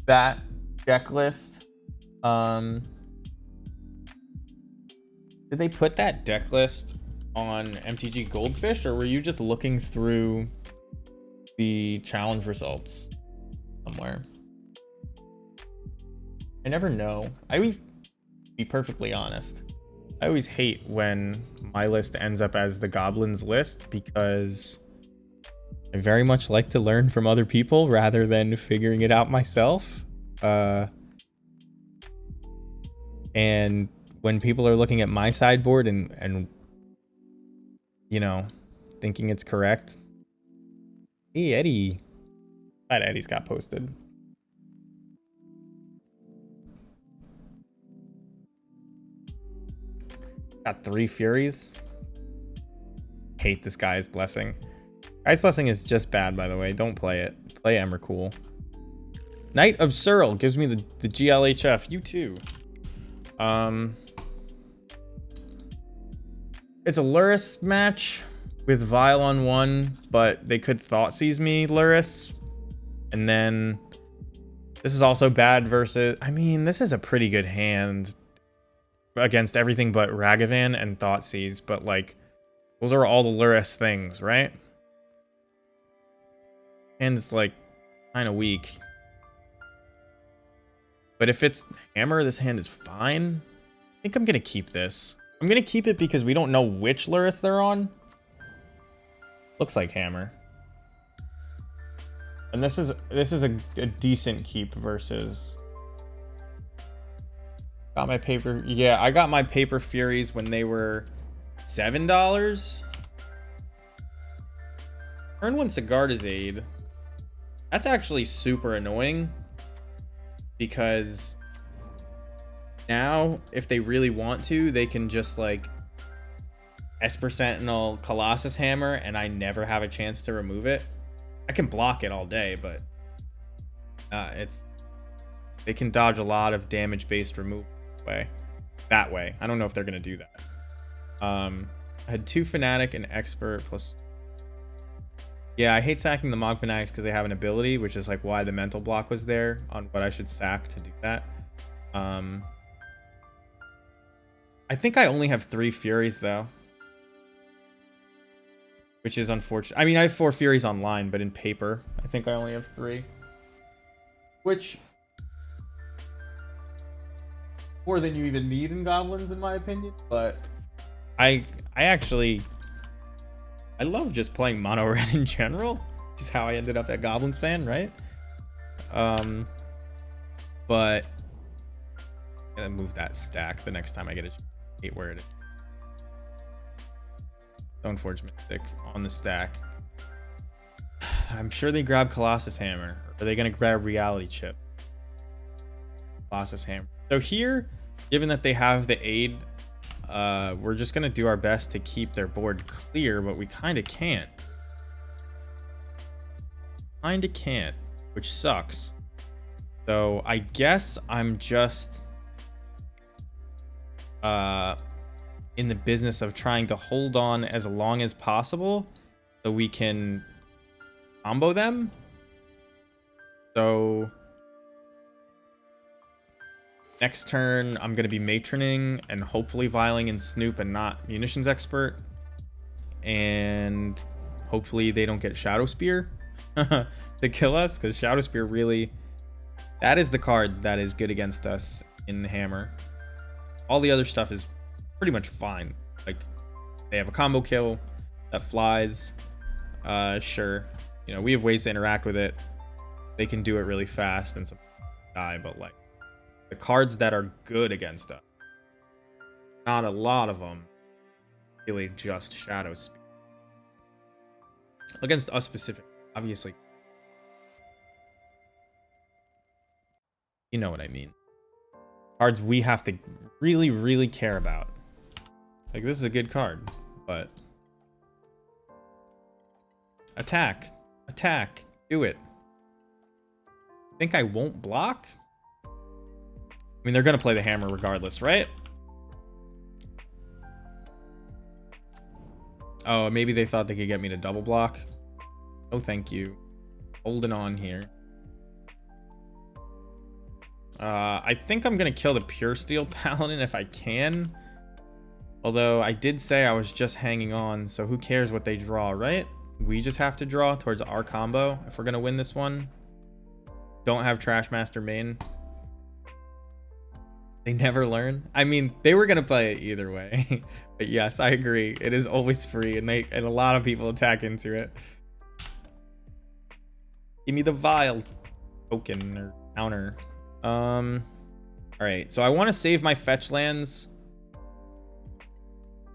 that deck list? Did they put that deck list on MTG Goldfish, or were you just looking through the challenge results somewhere? I never know. I always, be perfectly honest, I always hate when my list ends up as the Goblins list because I very much like to learn from other people rather than figuring it out myself. And when people are looking at my sideboard and you know, thinking it's correct. Hey, Eddie. Glad Eddie's got posted. Got 3 Furies. Hate this Guy's Blessing. Guy's Blessing is just bad, by the way. Don't play it. Play Emrakul. Knight of Searle gives me the GLHF. You too. It's a Luris match with Vile on 1, but they could Thoughtseize me Luris. And then this is also bad versus... I mean, this is a pretty good hand against everything but Ragavan and Thoughtseize, but like, those are all the Luris things, right? And it's like kind of weak. But if it's Hammer, this hand is fine. I think I'm going to keep this. I'm going to keep it because we don't know which Luris they're on. Looks like Hammer. And this is a decent keep versus... Got my paper... Yeah, I got my Paper Furies when they were $7. Turn 1 Sigarda's Aid. That's actually super annoying. Because... now, if they really want to, they can just like Esper Sentinel Colossus Hammer, and I never have a chance to remove it. I can block it all day, but they can dodge a lot of damage-based removal that way. I don't know if they're gonna do that. I had 2 Fanatic and Expert plus. Yeah, I hate sacking the Mog Fanatics because they have an ability, which is like why the mental block was there on what I should sack to do that. I think I only have 3 Furies, though. Which is unfortunate. I mean, I have 4 Furies online, but in paper, I think I only have 3. Which... more than you even need in Goblins, in my opinion. But I actually... I love just playing mono red in general. Which is how I ended up a Goblins fan, right? But... I'm gonna move that stack the next time I get a... hate where it is. Stoneforge Mystic on the stack. I'm sure they grab Colossus Hammer. Or are they going to grab Reality Chip? Colossus Hammer. So here, given that they have the aid, we're just going to do our best to keep their board clear, but we kind of can't. Which sucks. So I guess I'm just... in the business of trying to hold on as long as possible so we can combo them. So next turn I'm going to be matroning and hopefully viling in Snoop and not Munitions Expert, and hopefully they don't get Shadow Spear to kill us, because Shadow Spear really, that is the card that is good against us in Hammer. All the other stuff is pretty much fine. Like, they have a combo kill that flies. Sure. You know, we have ways to interact with it. They can do it really fast and some die, but like, the cards that are good against us, not a lot of them, really just Shadow Spear. Against us specifically, obviously. You know what I mean. Cards we have to really, really care about. Like, this is a good card, but... Attack. Attack. Do it. Think I won't block? I mean, they're gonna play the hammer regardless, right? Oh, maybe they thought they could get me to double block. Oh, thank you. Holding on here. I think I'm gonna kill the Pure Steel Paladin if I can. Although I did say I was just hanging on, so who cares what they draw, right? We just have to draw towards our combo if we're gonna win this one. Don't have Trashmaster main. They never learn. I mean, they were gonna play it either way. But yes, I agree. It is always free, and a lot of people attack into it. Give me the Vile token or counter. All right, so I want to save my fetch lands,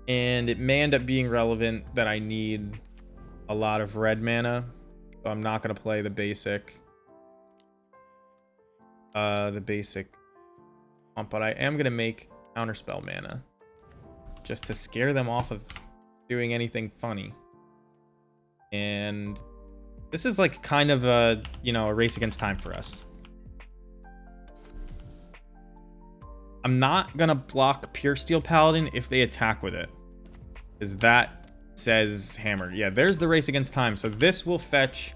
and it may end up being relevant that I need a lot of red mana, so I'm not gonna play the basic. But I am gonna make counterspell mana just to scare them off of doing anything funny. And this is like kind of a, a race against time for us. I'm not gonna block Pure Steel Paladin if they attack with it, because that says hammer. Yeah, there's the race against time. So this will fetch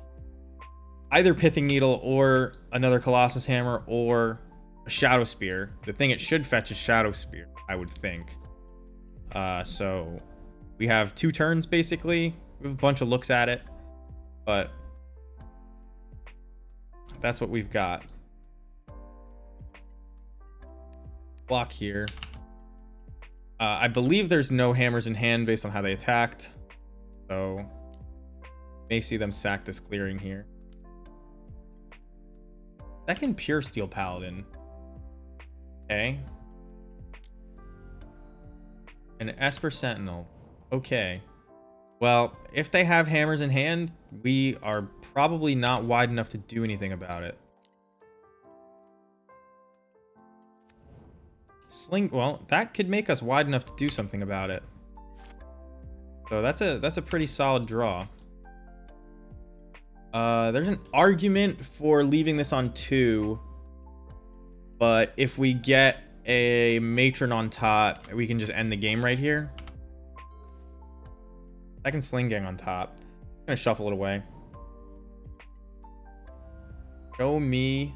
either Pithing Needle or another Colossus Hammer or a Shadow Spear. The thing it should fetch is Shadow Spear, I would think. So we have 2 turns basically. We have a bunch of looks at it, but that's what we've got. Block here. I believe there's no hammers in hand based on how they attacked, so may see them sack this clearing here. Second Pure Steel Paladin. Okay. An Esper Sentinel. Okay. Well, if they have hammers in hand, we are probably not wide enough to do anything about it. Well, that could make us wide enough to do something about it. So that's a pretty solid draw. There's an argument for leaving this on 2, but if we get a Matron on top, we can just end the game right here. Second Sling Gang on top. I'm gonna shuffle it away. Show me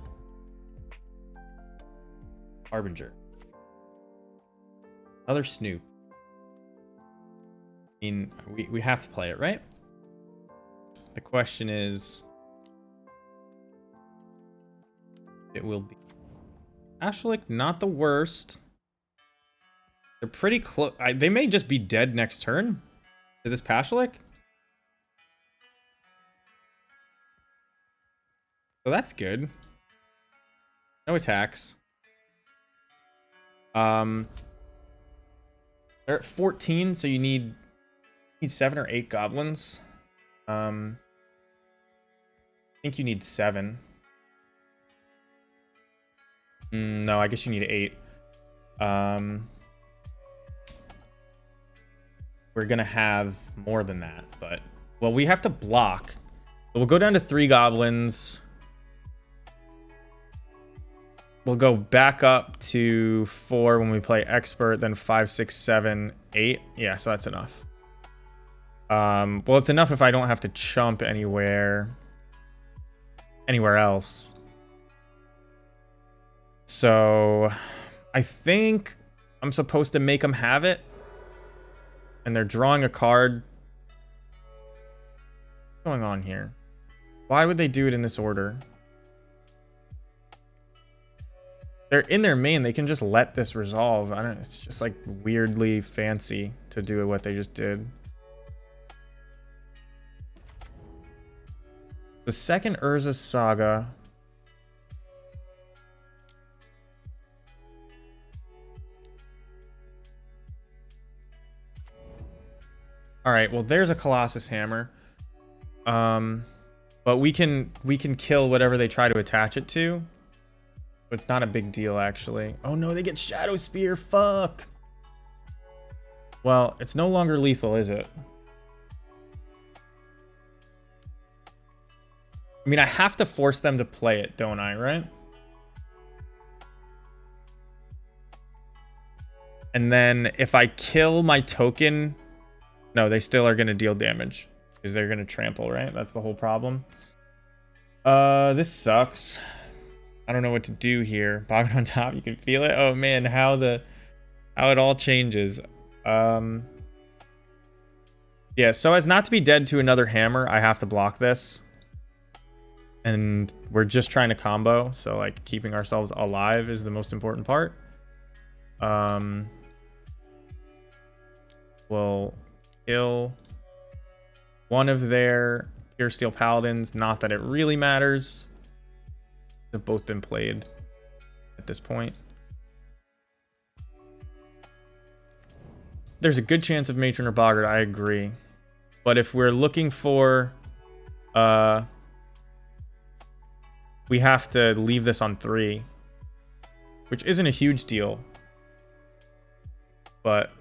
Harbinger. Another Snoop. I mean, we have to play it, right? The question is, it will be Ashlik, not the worst. They're pretty close. They may just be dead next turn to this Pashalik. So that's good. No attacks. They're at 14, so you need 7 or 8 goblins. I think you need 7. No, I guess you need 8. We're gonna have more than that, but well, we have to block. So we'll go down to 3 goblins. We'll go back up to 4 when we play expert, then 5, 6, 7, 8. Yeah, so that's enough. Well, it's enough if I don't have to chump anywhere else. So I think I'm supposed to make them have it. And they're drawing a card. What's going on here? Why would they do it in this order? They're in their main. They can just let this resolve. It's just like weirdly fancy to do what they just did. The second Urza Saga. All right, well, there's a Colossus Hammer. But we can kill whatever they try to attach it to. It's not a big deal, actually. Oh no, they get Shadow Spear. Fuck. Well, it's no longer lethal, is it? I mean, I have to force them to play it, don't I, right? And then if I kill my token... No, they still are going to deal damage. Because they're going to trample, right? That's the whole problem. This sucks. I don't know what to do here. Boggin on top, you can feel it. Oh man, how it all changes. Yeah, so as not to be dead to another hammer, I have to block this. And we're just trying to combo, so like keeping ourselves alive is the most important part. We'll kill one of their Pure Steel Paladins. Not that it really matters. They've both been played at this point. There's a good chance of Matron or Boggart, I agree. But if we're looking for... we have to leave this on 3. Which isn't a huge deal. But...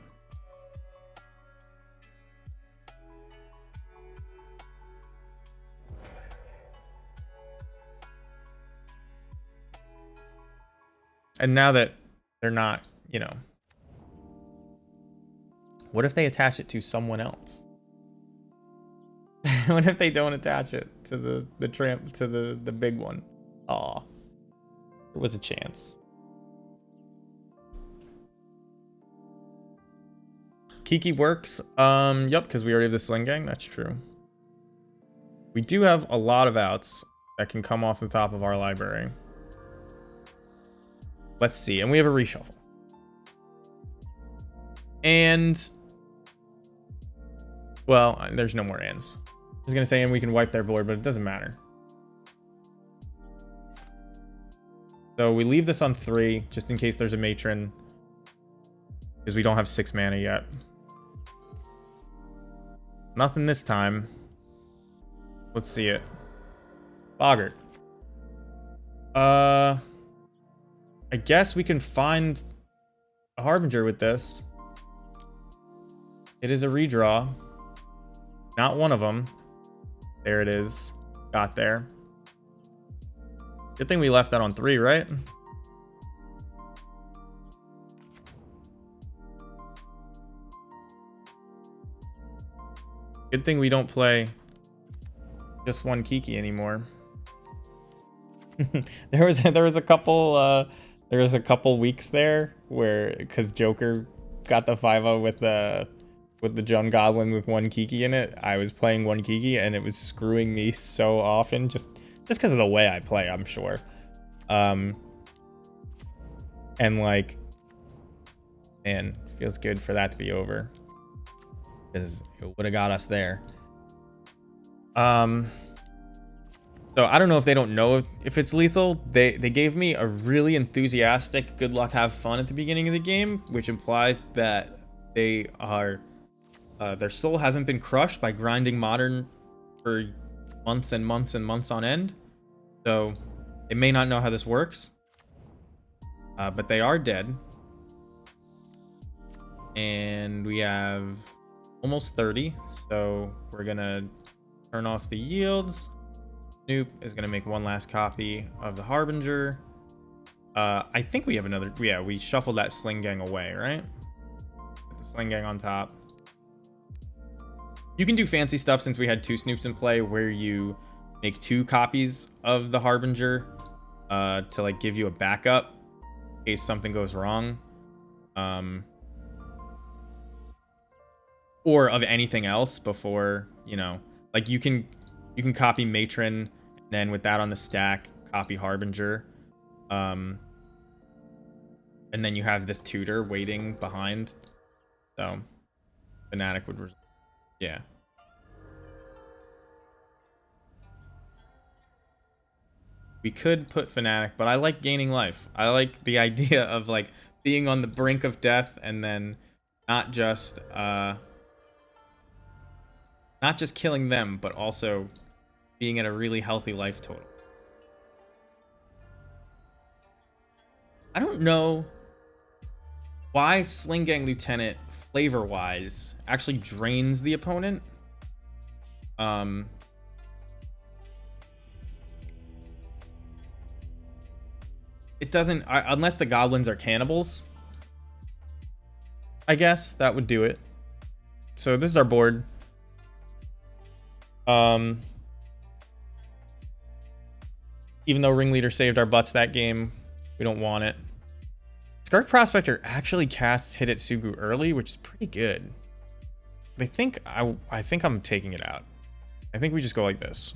And now that they're not, you know... What if they attach it to someone else? What if they don't attach it to the big one? Aw. There was a chance. Kiki works. Yep, because we already have the Sling Gang. That's true. We do have a lot of outs that can come off the top of our library. Let's see. And we have a reshuffle. And... Well, there's no more ends. I was going to say, and we can wipe their board, but it doesn't matter. So we leave this on 3, just in case there's a matron. Because we don't have 6 mana yet. Nothing this time. Let's see it. Boggart. I guess we can find a Harbinger with this. It is a redraw. Not one of them. There it is. Got there. Good thing we left that on 3, right? Good thing we don't play just one Kiki anymore. there was a couple weeks there where, because Joker got the 5-0 with the John Goblin with 1 Kiki in it, I was playing 1 Kiki and it was screwing me so often just because of the way I play, I'm sure. And like, man, feels good for that to be over, because it would have got us there. So I don't know if they don't know if it's lethal. They gave me a really enthusiastic good luck have fun at the beginning of the game, which implies that they are their soul hasn't been crushed by grinding modern for months and months and months on end. So they may not know how this works, but they are dead. And we have almost 30, so we're gonna turn off the yields. Snoop is gonna make one last copy of the Harbinger. I think we have another. Yeah, we shuffled that Sling Gang away, right? Put the Sling Gang on top. You can do fancy stuff since we had 2 Snoops in play, where you make 2 copies of the Harbinger to like give you a backup in case something goes wrong. Or of anything else before, you know, like you can copy Matron, and then with that on the stack, copy Harbinger. And then you have this tutor waiting behind. So Fnatic would, yeah. We could put Fnatic, but I like gaining life. I like the idea of like being on the brink of death and then not just killing them, but also being at a really healthy life total. I don't know why Sling Gang Lieutenant, flavor-wise, actually drains the opponent. It doesn't, unless the goblins are cannibals. I guess that would do it. So this is our board. Even though Ringleader saved our butts that game, we don't want it. Skark Prospector actually casts Hidetsugu early, which is pretty good. But I think I'm taking it out. I think we just go like this.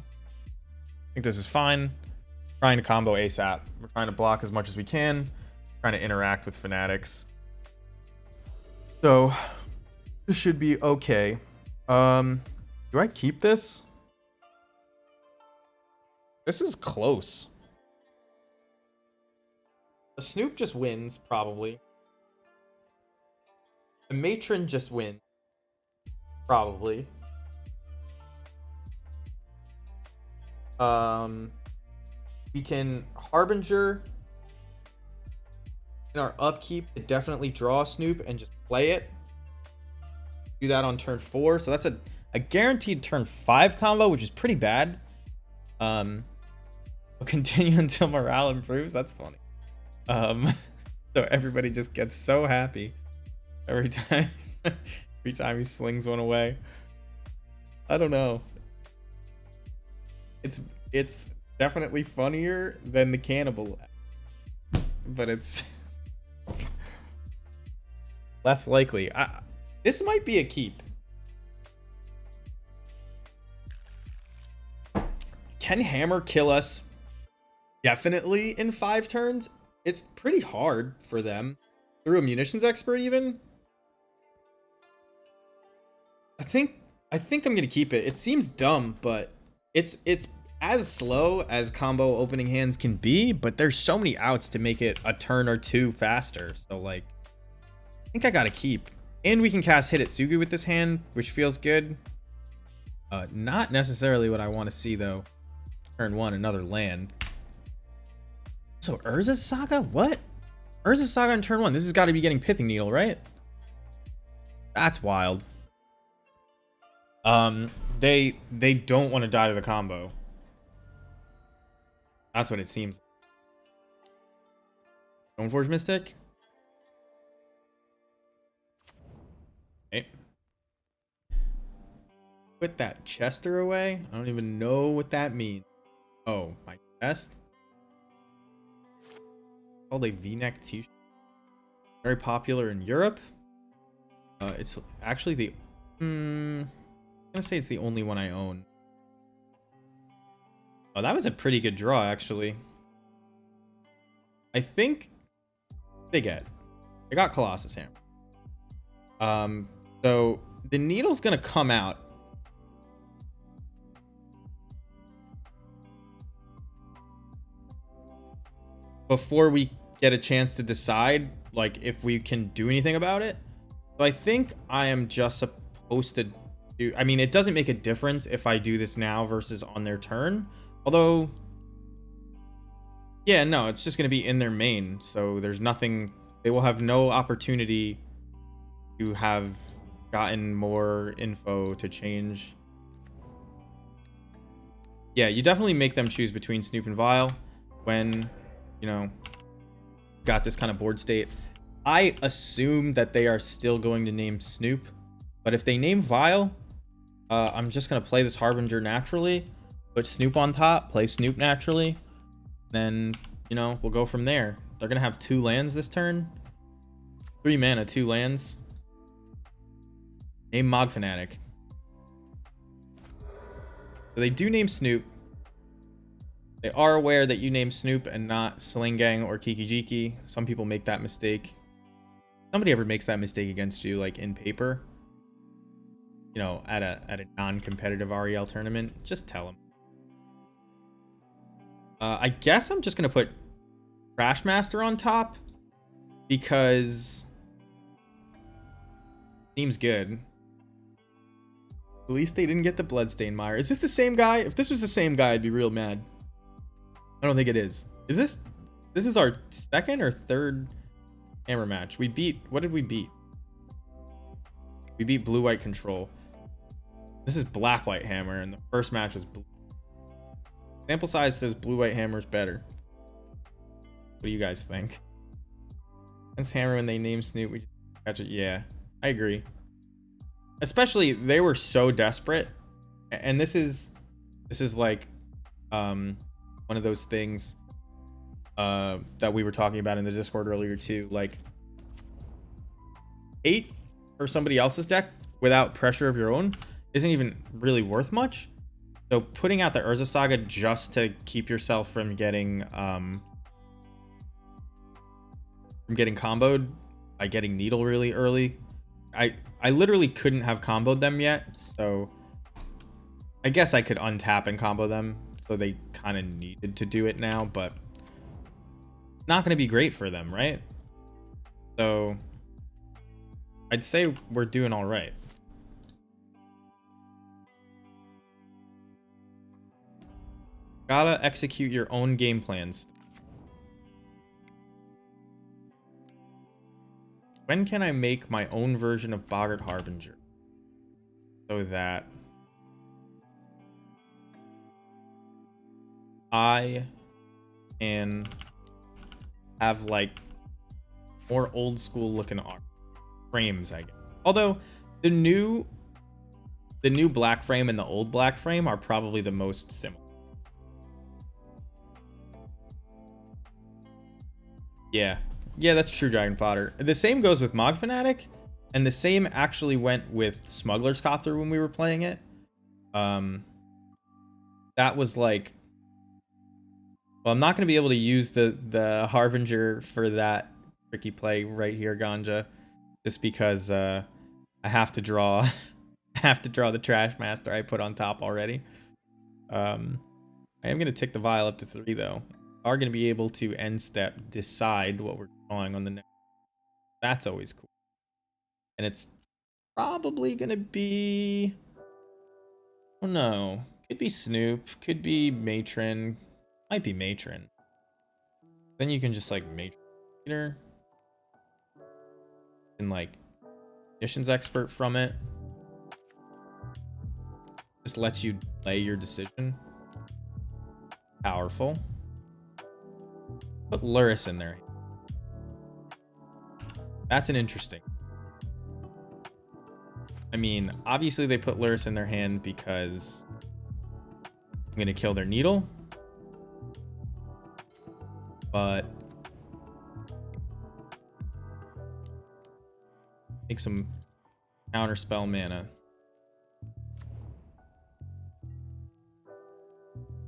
I think this is fine. Trying to combo ASAP. We're trying to block as much as we can. Trying to interact with fanatics. So this should be okay. Do I keep this? This is close. The Snoop just wins, probably. The Matron just wins. Probably. We can Harbinger in our upkeep to definitely draw a Snoop and just play it. Do that on turn 4. So that's a guaranteed turn 5 combo, which is pretty bad. We'll continue until morale improves. That's funny. So everybody just gets so happy every time he slings one away. I don't know. It's definitely funnier than the cannibal, but it's less likely. This might be a keep. Can Hammer kill us? Definitely in 5 turns. It's pretty hard for them. Through a munitions expert even. I think I'm gonna keep it. It seems dumb, but it's as slow as combo opening hands can be, but there's so many outs to make it a turn or 2 faster. So like, I think I gotta keep. And we can cast Hidetsugu with this hand, which feels good. Not necessarily what I want to see though. Turn 1, another land. So Urza's Saga? What? Urza's Saga on turn 1. This has got to be getting Pithing Needle, right? That's wild. They don't want to die to the combo. That's what it seems. Stoneforge Mystic. Okay. Put that Chester away. I don't even know what that means. Oh, my chest. Called a V-neck t-shirt. Very popular in Europe. It's actually the I'm gonna say it's the only one I own. Oh, that was a pretty good draw, actually. I think they got Colossus Hammer. So the needle's gonna come out. Before we get a chance to decide, like, if we can do anything about it. So I think I am just supposed to do... I mean, it doesn't make a difference if I do this now versus on their turn. Although... yeah, no, it's just going to be in their main. So there's nothing... they will have no opportunity to have gotten more info to change. Yeah, you definitely make them choose between Snoop and Vile when... you know, got this kind of board state. I assume that they are still going to name Snoop, but if they name Vile, I'm just gonna play this Harbinger naturally, put Snoop on top, play Snoop naturally, then, you know, we'll go from there. They're gonna have 2 lands this turn. 3 mana, 2 lands. Name Mog Fanatic. So they do name Snoop. They are aware that you name Snoop and not Sling Gang or Kiki Jiki. Some people make that mistake. Somebody ever makes that mistake against you, like in paper, you know, at a non-competitive REL tournament, just tell them. I guess I'm just gonna put Crashmaster on top because seems good. At least they didn't get the Bloodstained Mire. Is this the same guy? If this was the same guy, I'd be real mad. I don't think it is. Is this? This is our second or third hammer match. We beat, what did we beat? We beat blue-white control. This is black-white hammer, and the first match was blue. Sample size says blue-white hammer is better. What do you guys think? Since hammer when they name Snoop, we just catch it. Yeah, I agree. Especially they were so desperate, and this is like one of those things that we were talking about in the Discord earlier too. Like 8 for somebody else's deck without pressure of your own isn't even really worth much. So putting out the Urza Saga just to keep yourself from getting comboed by getting Needle really early. I literally couldn't have comboed them yet, so I guess I could untap and combo them, so they kind of needed to do it now, but not going to be great for them, right? So I'd say we're doing all right. Gotta execute your own game plans. When can I make my own version of Boggart Harbinger? So that I can have like more old school looking art frames, I guess. Although the new black frame and the old black frame are probably the most similar. Yeah, that's true, Dragon Fodder. The same goes with Mog Fanatic, and the same actually went with Smuggler's Copter when we were playing it. That was like, well, I'm not going to be able to use the Harbinger for that tricky play right here, Ganja, just because I have to draw the Trash Master I put on top already. I am going to tick the vial up to 3 though. Are going to be able to end step decide what we're drawing on the next. That's always cool. And it's probably going to be, oh no, could be Snoop, could be Matron, might be Matron. Then you can just like Matron and like Missions Expert from it. Just lets you delay your decision. Powerful. Put Luris in there. That's an interesting. I mean, obviously they put Luris in their hand because I'm going to kill their Needle. But make some counterspell mana.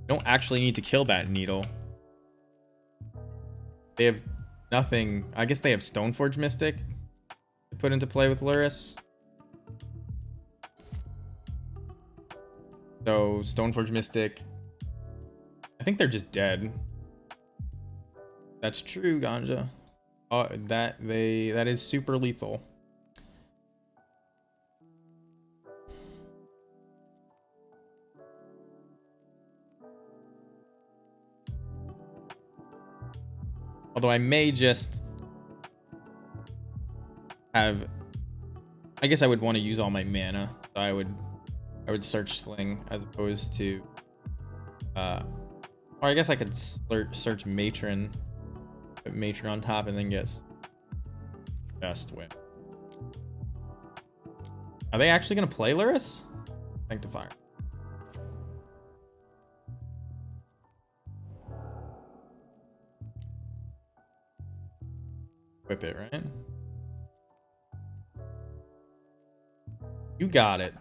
Don't actually need to kill that Needle. They have nothing. I guess they have Stoneforge Mystic to put into play with Luris. So Stoneforge Mystic. I think they're just dead. That's true, Ganja. Oh, that is super lethal. Although I may just have, I guess I would want to use all my mana. So I would search Sling as opposed to, or I guess I could search Matron, put Matron on top, and then get best win. Are they actually gonna play Luris? Sanctifier. Whip it, right? You got it.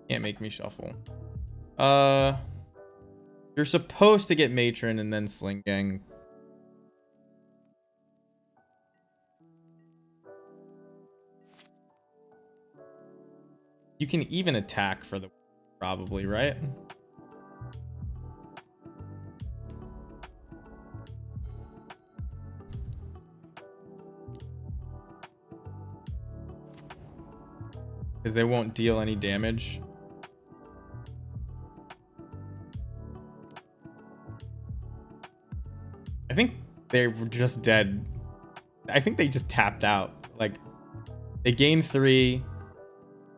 Can't make me shuffle. You're supposed to get Matron and then Sling Gang. You can even attack for the probably, right? because they won't deal any damage. I think they were just dead. I think they just tapped out. Like, they gain 3,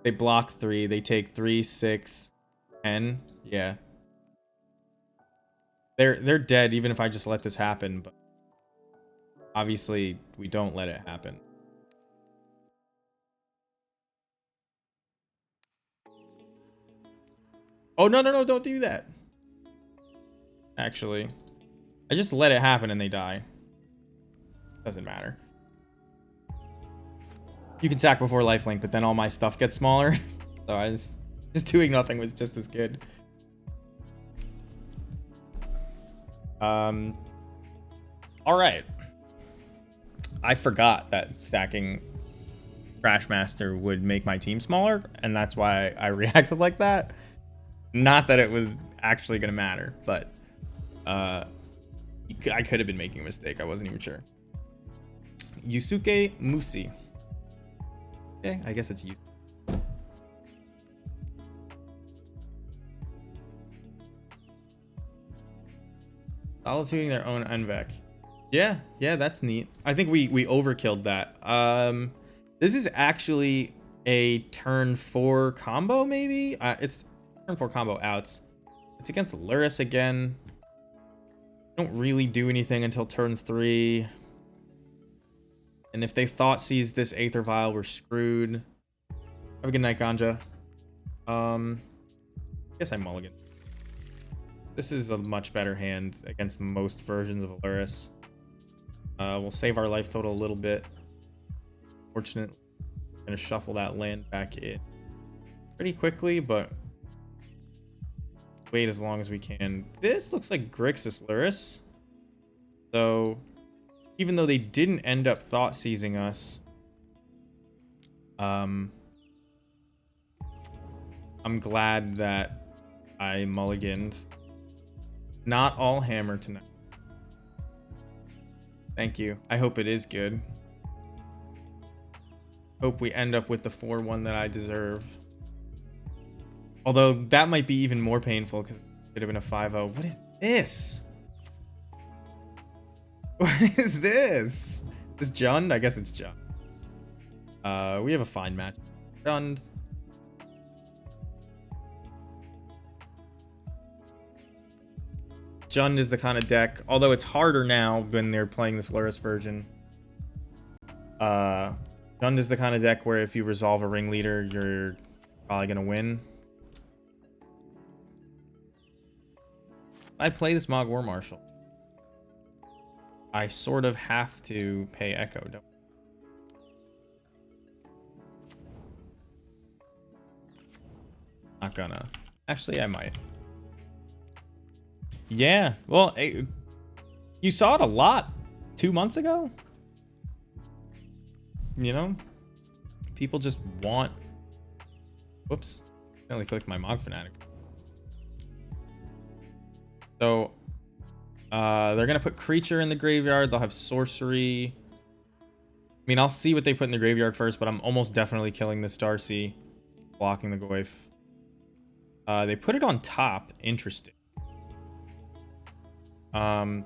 they block 3, they take 3, 6, 10. Yeah. They're dead even if I just let this happen, but obviously we don't let it happen. Oh, no, no, no, don't do that. Actually, I just let it happen and they die. Doesn't matter. You can sack before lifelink, but then all my stuff gets smaller. So I just doing nothing was just as good. All right. I forgot that sacking Crashmaster would make my team smaller, and that's why I reacted like that. Not that it was actually going to matter, but I could have been making a mistake. I wasn't even sure. Yusuke Musi. Okay, I guess it's Yusuke. Solituting their own Unvec. Yeah, that's neat. I think we overkilled that. This is actually a turn 4 combo, maybe? It's turn 4 combo outs. It's against Luris again. Don't really do anything until turn 3. And if they thought seized this Aether Vial, we're screwed. Have a good night, Ganja. I guess I mulligan. This is a much better hand against most versions of Luris. We'll save our life total a little bit. Fortunately, I'm gonna shuffle that land back in pretty quickly, but wait as long as we can. This looks like Grixis Luris. So even though they didn't end up thought seizing us, I'm glad that I mulliganed. Not all hammer tonight. Thank you. I hope it is good. Hope we end up with the 4-1 that I deserve. Although that might be even more painful because it could have been a 5-0. What is this? What is this? Is this Jund? I guess it's Jund. We have a fine match. Jund. Jund is the kind of deck, although it's harder now when they're playing this Luris version. Jund is the kind of deck where if you resolve a ringleader, you're probably gonna win. I play this Mog War Marshal. I sort of have to pay Echo, don't I? Not gonna. Actually, I might. Yeah, well, you saw it a lot 2 months ago. You know, people just want. Whoops, I only clicked my Mog Fanatic. So, they're gonna put creature in the graveyard. They'll have sorcery. I mean, I'll see what they put in the graveyard first, but I'm almost definitely killing this Darcy, blocking the Goyf. They put it on top. Interesting. And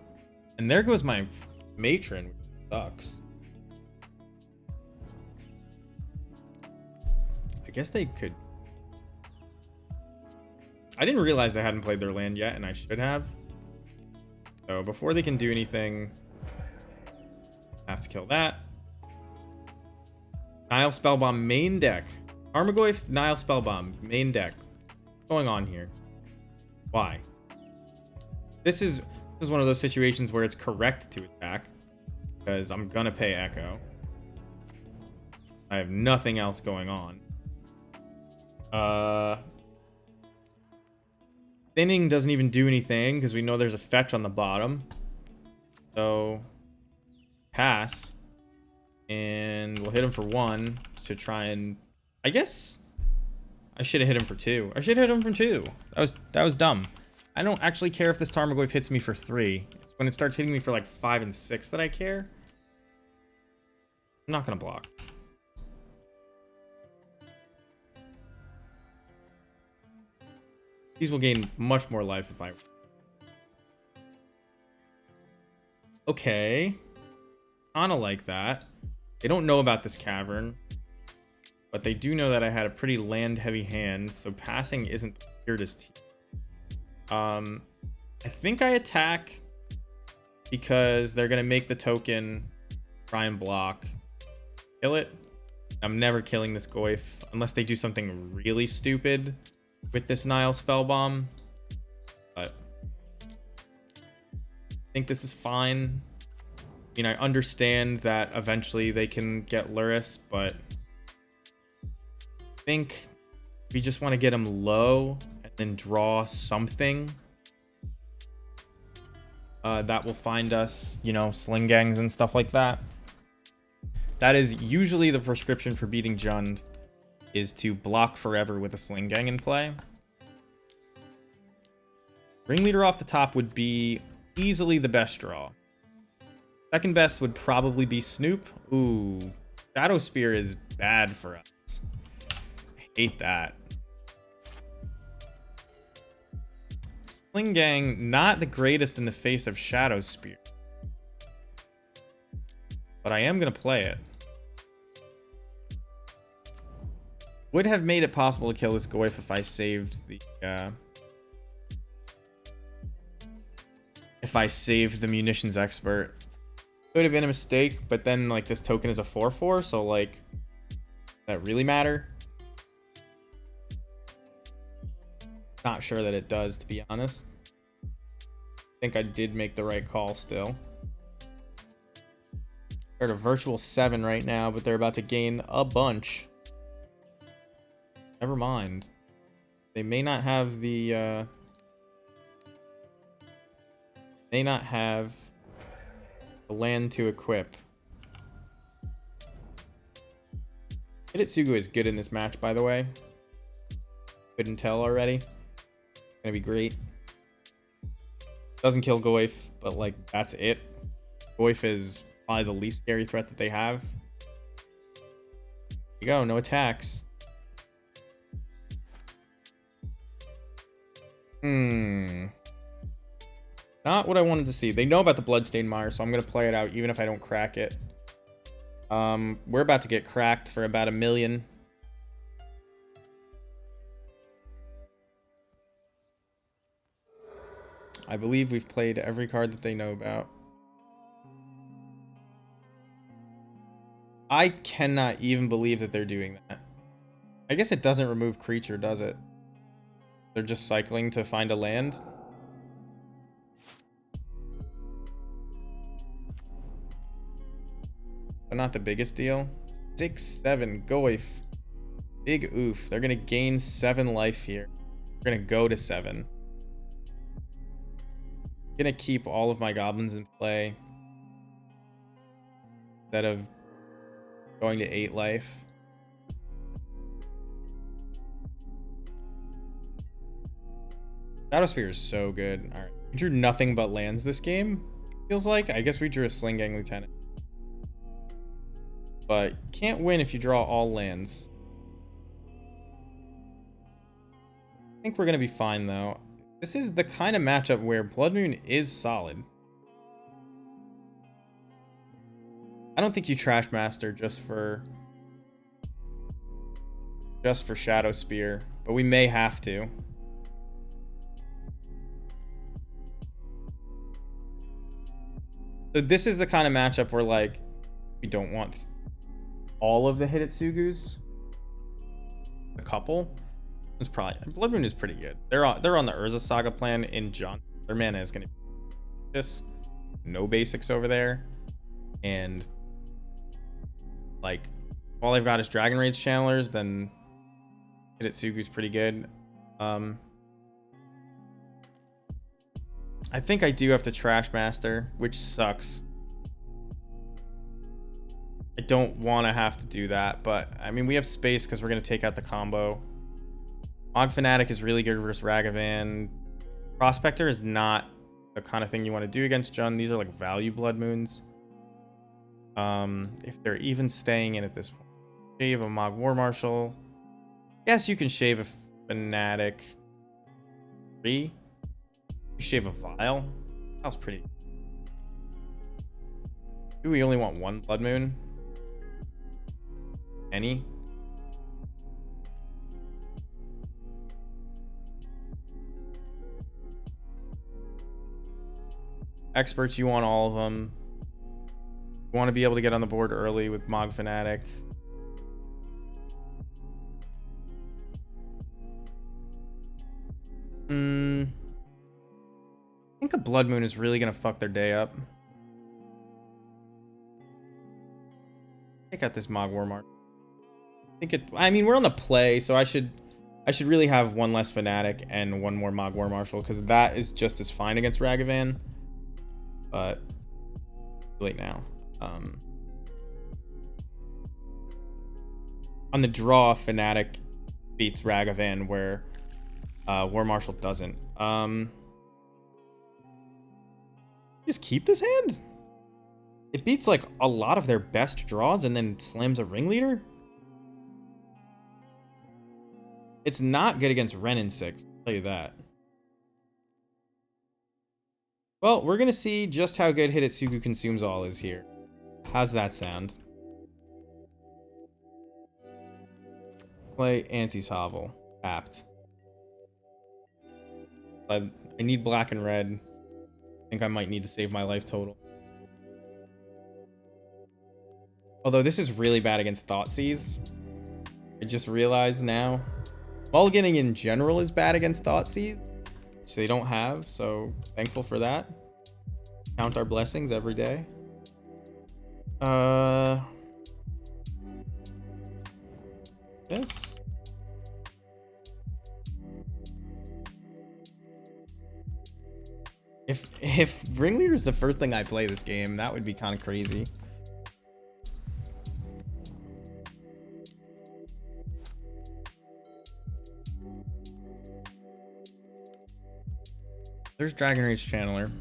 there goes my Matron, which sucks. I guess they could. I didn't realize they hadn't played their land yet, and I should have. So before they can do anything, I have to kill that. Nile Spellbomb main deck. Armagoyf, Nile Spellbomb main deck. What's going on here? Why? This is one of those situations where it's correct to attack, because I'm gonna pay Echo. I have nothing else going on. Thinning doesn't even do anything because we know there's a fetch on the bottom. So pass, and we'll hit him for 1 to try and. I guess I should have hit him for 2. I should have hit him for 2. That was dumb. I don't actually care if this Tarmogoyf hits me for 3. It's when it starts hitting me for like 5 and 6 that I care. I'm not gonna block. These will gain much more life if I... Okay. Kinda like that. They don't know about this cavern. But they do know that I had a pretty land-heavy hand, so passing isn't the weirdest. I think I attack because they're going to make the token try and block. Kill it. I'm never killing this Goyf unless they do something really stupid with this Nile Spellbomb. But I think this is fine. I mean, I understand that eventually they can get Luris, but I think we just want to get them low and then draw something that will find us, you know, sling gangs and stuff like that. That is usually the prescription for beating Jund, is to block forever with a sling gang in play. Ringleader off the top would be easily the best draw. Second best would probably be Snoop. Ooh, Shadow Spear is bad for us. I hate that. Sling Gang, not the greatest in the face of Shadow Spear. But I am going to play it. Would have made it possible to kill this Goyf if I saved the... if I saved the Munitions Expert. It would have been a mistake, but then, like, this token is a 4/4, so, like, does that really matter? Not sure that it does, to be honest. I think I did make the right call still. They're at a virtual 7 right now, but they're about to gain a bunch. Never mind. They may not have the, may not have the land to equip. Hidetsugu is good in this match, by the way. Couldn't tell already. Gonna be great. Doesn't kill Goyf, but, like, that's it. Goyf is probably the least scary threat that they have. There you go, no attacks. Not what I wanted to see. They know about the Bloodstained Mire, so I'm going to play it out even if I don't crack it. We're about to get cracked for about 1 million. I believe we've played every card that they know about. I cannot even believe that they're doing that. I guess it doesn't remove creature, does it? They're just cycling to find a land. But not the biggest deal. 6/7 Goyf. Big oof. They're gonna gain 7 life here. They're gonna go to 7. Gonna keep all of my goblins in play instead of going to 8 life. Shadow Spear is so good. All right, we drew nothing but lands this game. Feels like. I guess we drew a Sling Gang Lieutenant, but can't win if you draw all lands. I think we're gonna be fine though. This is the kind of matchup where Blood Moon is solid. I don't think you Trash Master just for Shadow Spear, but we may have to. So this is the kind of matchup where, like, we don't want all of the Hidetsugus. A couple. It's probably Blood Moon is pretty good. They're on the Urza Saga plan in Jund. Their mana is gonna be just no basics over there, and like all I've got is Dragon Rage Channelers. Then Hidetsugu's pretty good. I think I do have to Trash Master, which sucks. I don't want to have to do that, but I mean, we have space because we're going to take out the combo. Og Fanatic is really good versus Ragavan. Prospector is not the kind of thing you want to do against Jund. These are like value Blood Moons. If they're even staying in at this point. Shave a Mog War Marshal. Yes, you can shave a Fanatic. 3. You shave a vial. That was pretty. Do we only want 1 blood moon? Any? Experts, you want all of them. You want to be able to get on the board early with Mog Fanatic. I think a blood moon is really gonna fuck their day up. Take out this Mog War Mark. I mean, we're on the play, so I should really have 1 less Fanatic and 1 more Mog War Marshal, because that is just as fine against Ragavan. But too late now. On the draw, Fanatic beats Ragavan, where War Marshal doesn't. Just keep this hand? It beats like a lot of their best draws and then slams a Ringleader? It's not good against Ren in 6, I'll tell you that. Well, we're gonna see just how good Hidetsugu Consumes All is here. How's that sound? Play Auntie's Hovel. Apt. I need black and red. I think I might need to save my life total. Although this is really bad against Thoughtseize. I just realized now. Mulliganing in general is bad against Thoughtseize, which they don't have, so thankful for that. Count our blessings every day. This. If Ringleader is the first thing I play this game, that would be kind of crazy. There's Dragon Rage Channeler.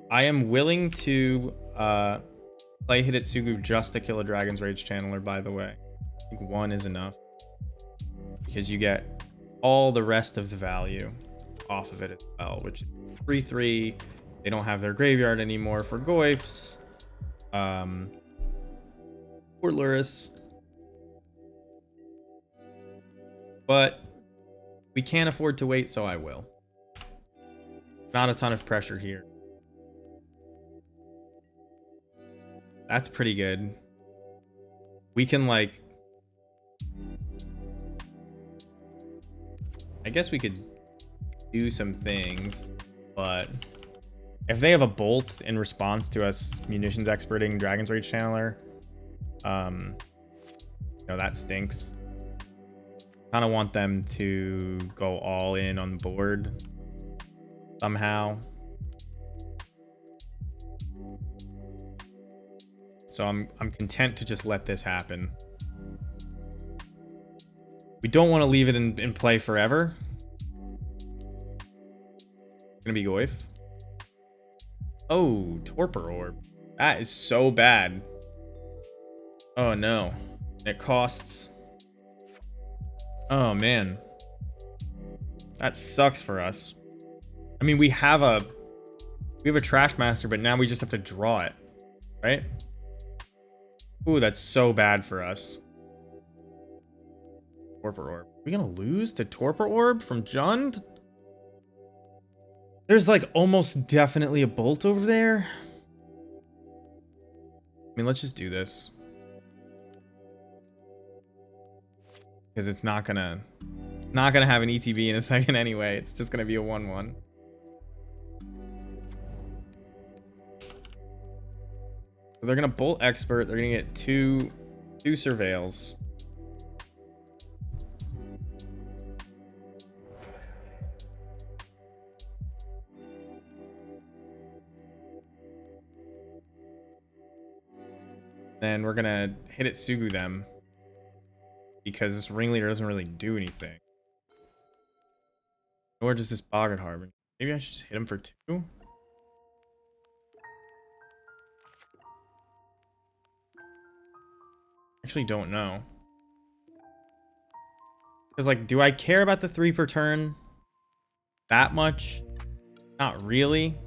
I am willing to play Hidetsugu just to kill a Dragon's Rage Channeler, by the way. I think 1 is enough. Because you get all the rest of the value off of it as well, which is 3/3. They don't have their graveyard anymore for Goyfs. Or Luris. But we can't afford to wait, so I will. Not a ton of pressure here. That's pretty good. We can, like... I guess we could do some things, but... if they have a bolt in response to us munitions experting Dragon's Rage Channeler, you know, that stinks. Kind of want them to go all in on the board somehow. So I'm content to just let this happen. We don't want to leave it in play forever. It's gonna be Goyf. Oh, Torpor Orb. That is so bad. Oh no. It costs... oh man. That sucks for us. I mean, we have a Trash Master, but now we just have to draw it, right? Ooh, that's so bad for us. Torpor Orb. Are we gonna lose to Torpor Orb from Jund? There's like almost definitely a bolt over there. I mean, let's just do this. Because it's not gonna have an ETB in a second anyway. It's just gonna be a 1/1. So they're gonna bolt expert. They're gonna get two surveils. Then we're gonna Hidetsugu them because this Ringleader doesn't really do anything. Nor does this Boggart Harbor. Maybe I should just hit him for 2. Actually don't know. Because, like, do I care about the 3 per turn? that much. Not really.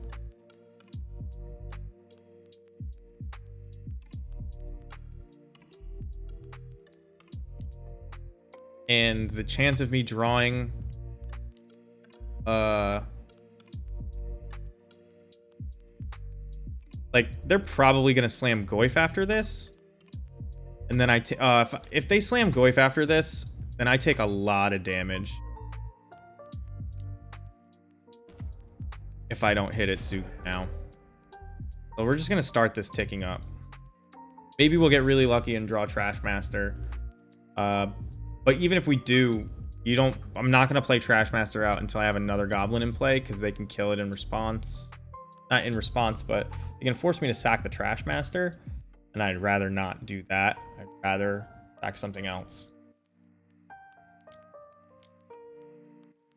And the chance of me drawing like they're probably gonna slam Goyf after this, and then if they slam Goyf after this, then I take a lot of damage if I don't hit it soon now. So we're just gonna start this ticking up. Maybe we'll get really lucky and draw Trash Master. But even if we do, I'm not gonna play Trash Master out until I have another Goblin in play, because they can kill it in response. Not in response, but they can force me to sack the Trash Master, and I'd rather not do that. I'd rather sack something else.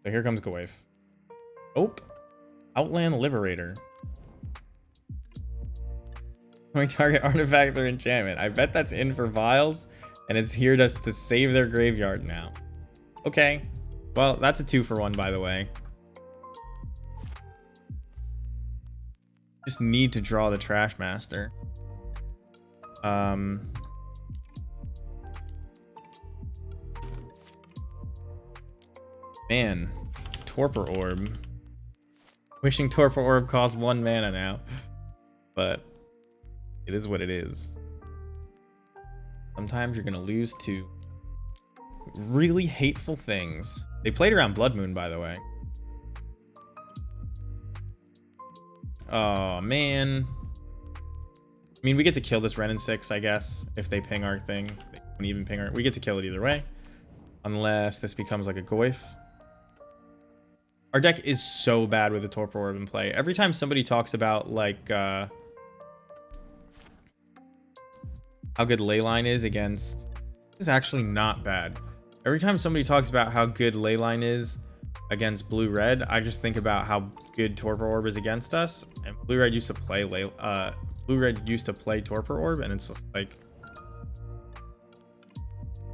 So here comes Goyf. Oh, Outland Liberator. Going target artifact or enchantment. I bet that's in for Vials, and it's here to save their graveyard now. Okay. Well, that's a 2-for-1, by the way. Just need to draw the Trash Master. Man. Torpor Orb. Wishing Torpor Orb costs 1 mana now. But it is what it is. Sometimes you're gonna lose to really hateful things. They played around Blood Moon, by the way. Oh, man. I mean, we get to kill this Ren and 6, I guess, if they ping our thing. They don't even ping our... We get to kill it either way. Unless this becomes like a Goyf. Our deck is so bad with the Torpor Orb in play. Every time somebody talks about, like, how good Leyline is against... This is actually not bad. Every time somebody talks about how good Leyline is against Blue-Red, I just think about how good Torpor Orb is against us. And Blue-Red used to play Blue-Red used to play Torpor Orb, and it's just like...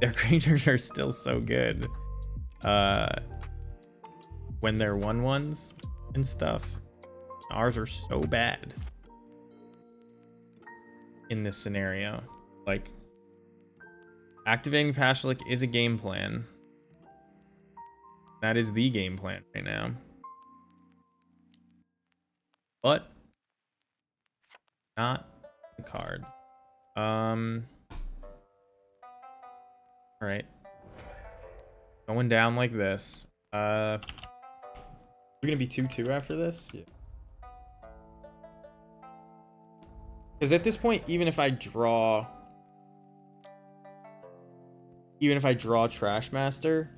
Their creatures are still so good. When they're 1/1s and stuff. Ours are so bad. In this scenario. Like... Activating Pashalik is a game plan. That is the game plan right now. But not the cards. Alright. Going down like this. We're gonna be 2-2 after this? Yeah. Because at this point, even if I draw Trash Master,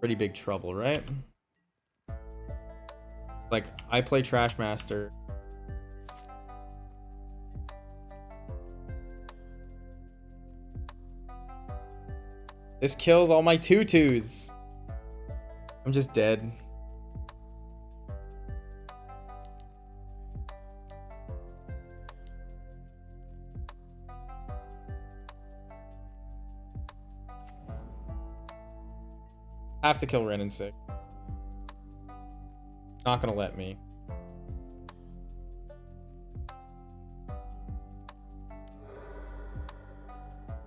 pretty big trouble, right? Like, I play Trash Master. This kills all my 2/2s. I'm just dead. Have to kill Ren and 6. Not gonna let me.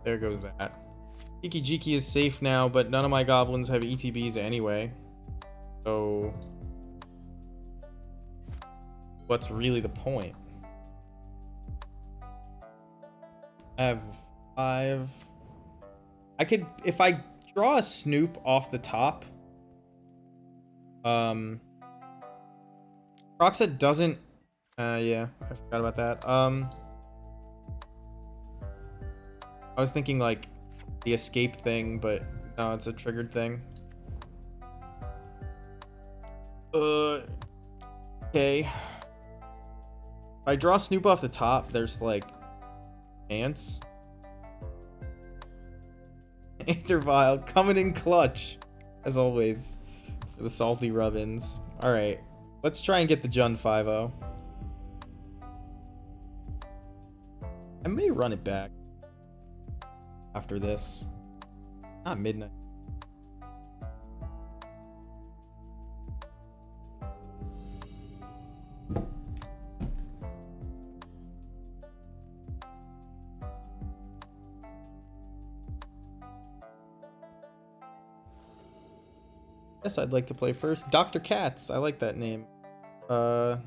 There goes that. Jiki Jiki is safe now, but none of my goblins have ETBs anyway. So what's really the point? I have 5. I could, if I draw a Snoop off the top. Proxa doesn't. Yeah, I forgot about that. I was thinking like the escape thing, but no, it's a triggered thing. Okay. If I draw Snoop off the top, there's like ants. Intervile coming in clutch, as always, for the salty rubbins. All right, let's try and get the Jund 5-0. I may run it back after this. Not midnight. Yes, I'd like to play first. Dr. Katz. I like that name. They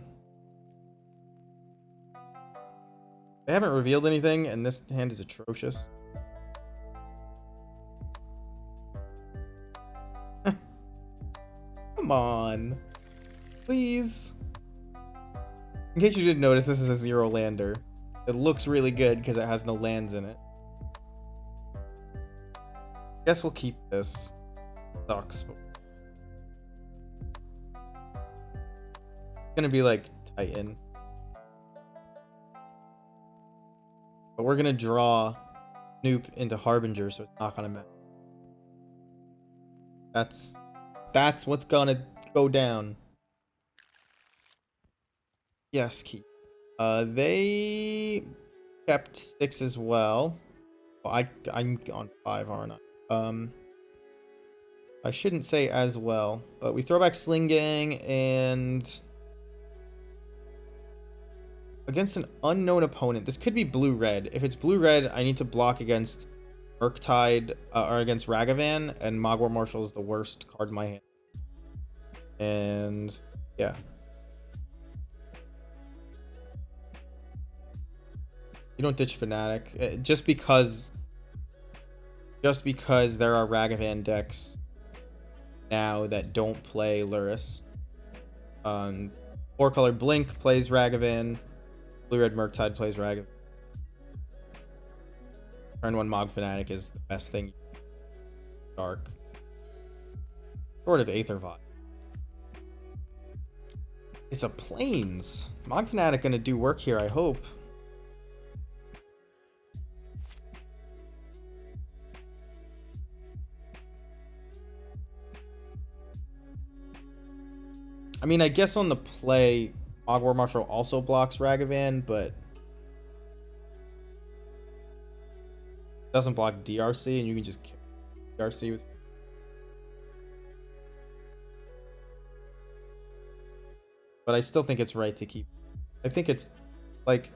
haven't revealed anything, and this hand is atrocious. Come on. Please. In case you didn't notice, this is a 0 lander. It looks really good because it has no lands in it. Guess we'll keep this. Sucks. It's gonna be like Titan. But we're gonna draw Snoop into Harbinger, so it's not gonna matter. That's what's gonna go down. Yes, keep. They kept 6 as well. Well, I'm on 5, aren't I? I shouldn't say as well, but we throw back Sling Gang and against an unknown opponent. This could be blue-red. If it's blue-red, I need to block against Murktide or against Ragavan, and Mogwai Marshal is the worst card in my hand. And yeah. You don't ditch Fnatic just because there are Ragavan decks now that don't play Lurrus. 4-color Blink plays Ragavan. Blue-red Murktide plays Ragavan. Turn 1 Mog Fnatic is the best thing. Dark. Sort of Aether Vibe. It's a Plains. Mog Fnatic gonna do work here, I hope. I mean, I guess on the play, Mogwai Marshal also blocks Ragavan, but doesn't block DRC, and you can just kill DRC with. But I still think it's right to keep. I think it's like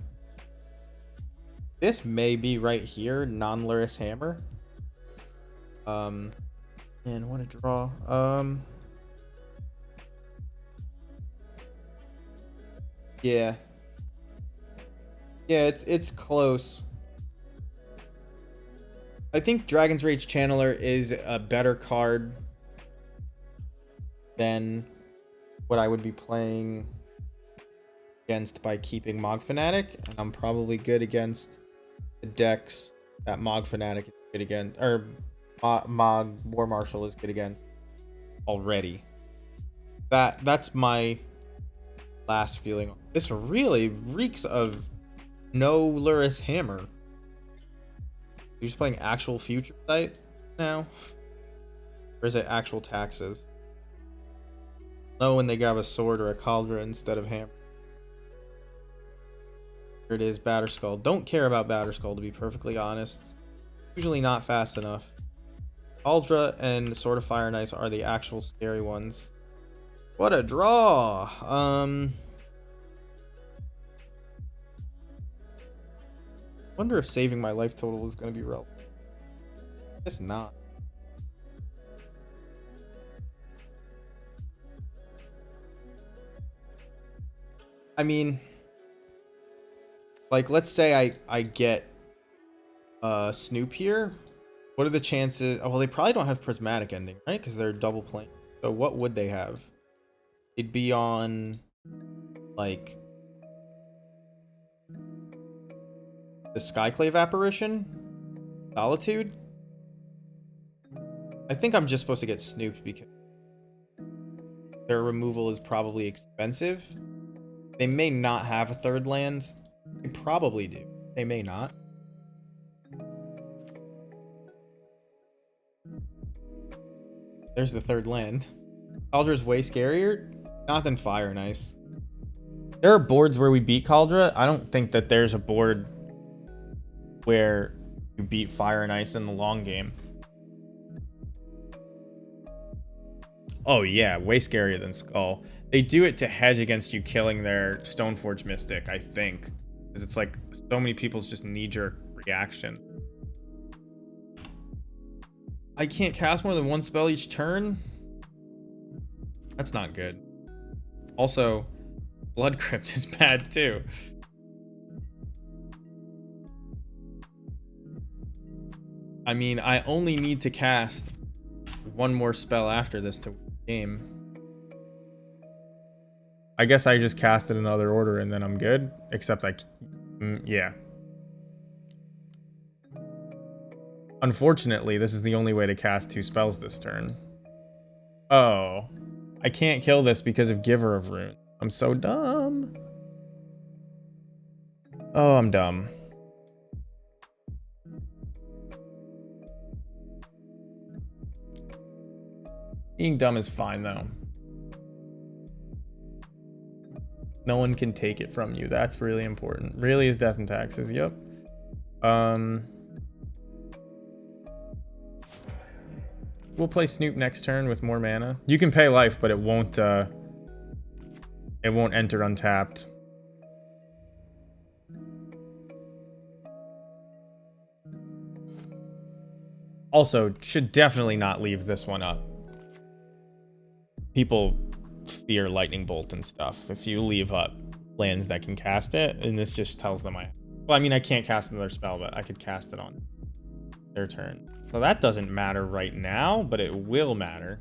this may be right here, non-Lurrus Hammer. And what a draw. Yeah. Yeah, it's close. I think Dragon's Rage Channeler is a better card than what I would be playing against by keeping Mog Fnatic, and I'm probably good against the decks that Mog Fnatic is good against, or Mog War Marshal is good against already. That's my last feeling. This really reeks of no Lurrus Hammer. You're just playing actual Future Sight now? Or is it actual taxes? No, when they grab a sword or a cauldron instead of hammer. Here it is, Batterskull. Don't care about Batterskull, to be perfectly honest. Usually not fast enough. Cauldron and Sword of Fire and Ice are the actual scary ones. What a draw! Wonder if saving my life total is going to be relevant. It's not. I mean, like, let's say I get Snoop here. What are the chances? Oh, well, they probably don't have Prismatic Ending, right? Because they're double playing. So what would they have? It'd be on, like, the Skyclave Apparition? Solitude? I think I'm just supposed to get Snooped because their removal is probably expensive. They may not have a third land. They probably do. They may not. There's the third land. Caldra's way scarier. Not than Fire and Ice. There are boards where we beat Caldra. I don't think that there's a board where you beat Fire and Ice in the long game. Oh yeah, way scarier than Skull. They do it to hedge against you killing their Stoneforge Mystic, I think. Because it's like so many people's just knee-jerk reaction. I can't cast more than one spell each turn? That's not good. Also, Blood Crypt is bad too. I mean, I only need to cast one more spell after this to win the game. I guess I just cast it in another order and then I'm good. Except yeah. Unfortunately, this is the only way to cast 2 spells this turn. Oh. I can't kill this because of Giver of Runes. I'm so dumb. Oh, I'm dumb. Being dumb is fine, though. No one can take it from you. That's really important. Really is Death and Taxes. Yep. We'll play Snoop next turn with more mana. You can pay life, but it won't enter untapped. Also, should definitely not leave this one up. People fear Lightning Bolt and stuff. If you leave up lands that can cast it, and this just tells them well, I mean, I can't cast another spell, but I could cast it on their turn. So that doesn't matter right now, but it will matter.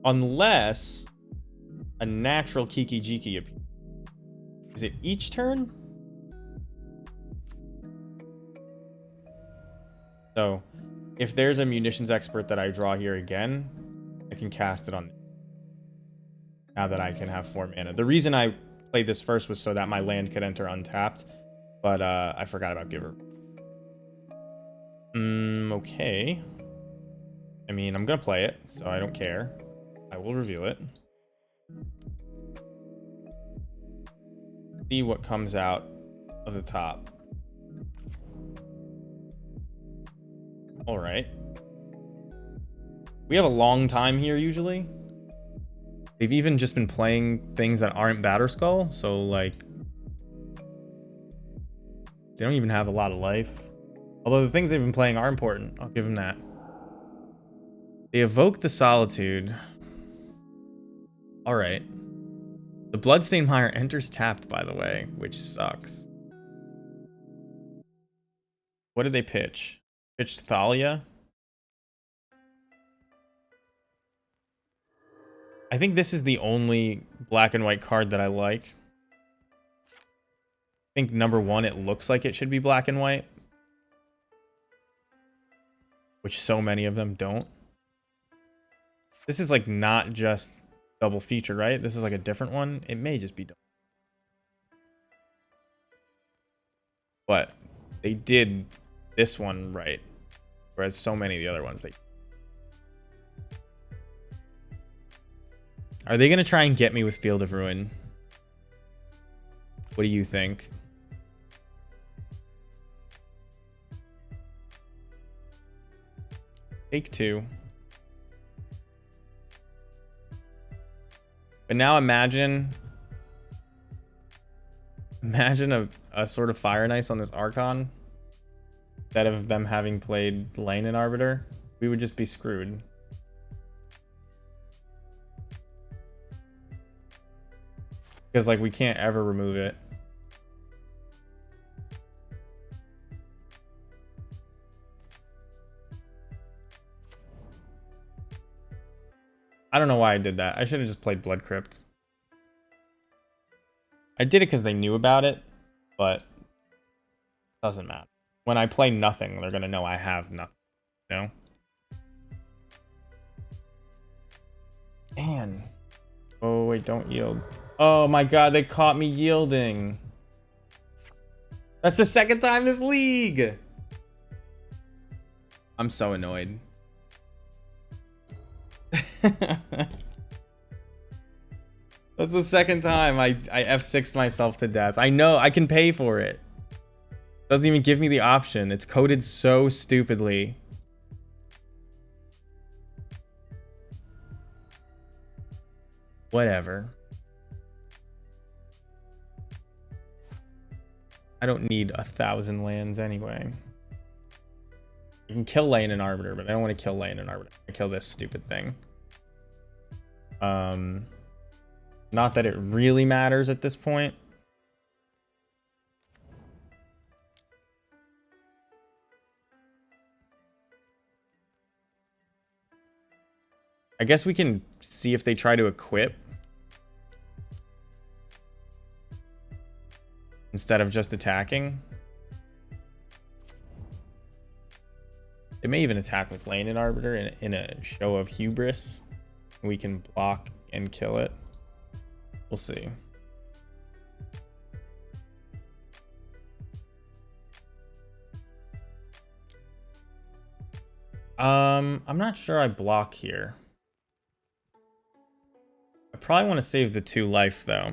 Unless a natural Kiki Jiki appears. Is it each turn? So, if there's a Munitions Expert that I draw here again, I can cast it on. Now that I can have 4 mana. The reason I played this first was so that my land could enter untapped, but I forgot about Giver. Okay. I mean, I'm gonna play it, so I don't care. I will reveal it. See what comes out of the top. All right. We have a long time here usually. They've even just been playing things that aren't Batterskull, so like they don't even have a lot of life. Although the things they've been playing are important. I'll give them that. They evoke the Solitude. All right. The Bloodstained Mire enters tapped, by the way, which sucks. What did they pitch? Pitched Thalia? I think this is the only black and white card that I like. I think number 1, it looks like it should be black and white. Which so many of them don't. This is like not just double feature, right? This is like a different one. It may just be double. But they did this one right. Whereas so many of the other ones, Are they going to try and get me with Field of Ruin? What do you think? Take 2. But now imagine a sort of Fire and Ice on this Archon. Instead of them having played Lane and Arbiter, we would just be screwed. Because like we can't ever remove it. I don't know why I did that. I should have just played Blood Crypt. I did it because they knew about it, but doesn't matter. When I play nothing, they're gonna know I have nothing. You know? Man. Oh wait, don't yield. Oh my god, they caught me yielding. That's the second time this league. I'm so annoyed. That's the second time I F6'd myself to death. I know, I can pay for it. Doesn't even give me the option. It's coded so stupidly. Whatever. I don't need 1,000 lands anyway. You can kill Lane and Arbiter, but I don't want to kill Lane and Arbiter. I kill this stupid thing. Not that it really matters at this point. I guess we can see if they try to equip instead of just attacking. They may even attack with Lane and Arbiter in a show of hubris. We can block and kill it. We'll see. I'm not sure I block here. I probably want to save the 2 life though.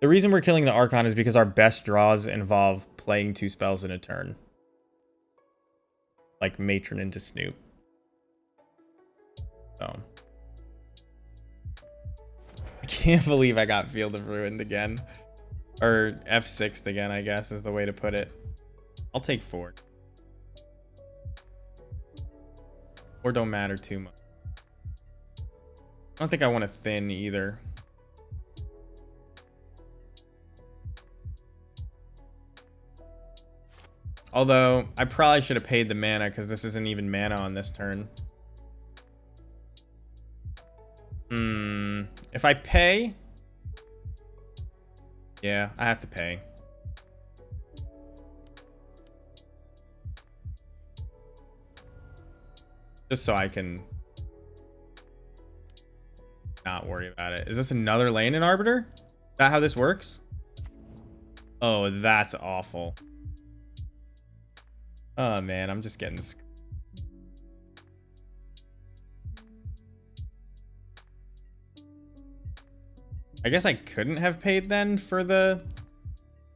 The reason we're killing the Archon is because our best draws involve playing 2 spells in a turn. Like Matron into Snoop. So. I can't believe I got Field of Ruin again. Or F6 again, I guess, is the way to put it. I'll take 4. Or don't matter too much. I don't think I want to thin either. Although, I probably should have paid the mana because this isn't even mana on this turn. If I pay... Yeah, I have to pay. Just so I can not worry about it. Is this another Lane and Arbiter? Is that how this works? Oh, that's awful. Oh man, I'm just getting screwed. I guess I couldn't have paid then for the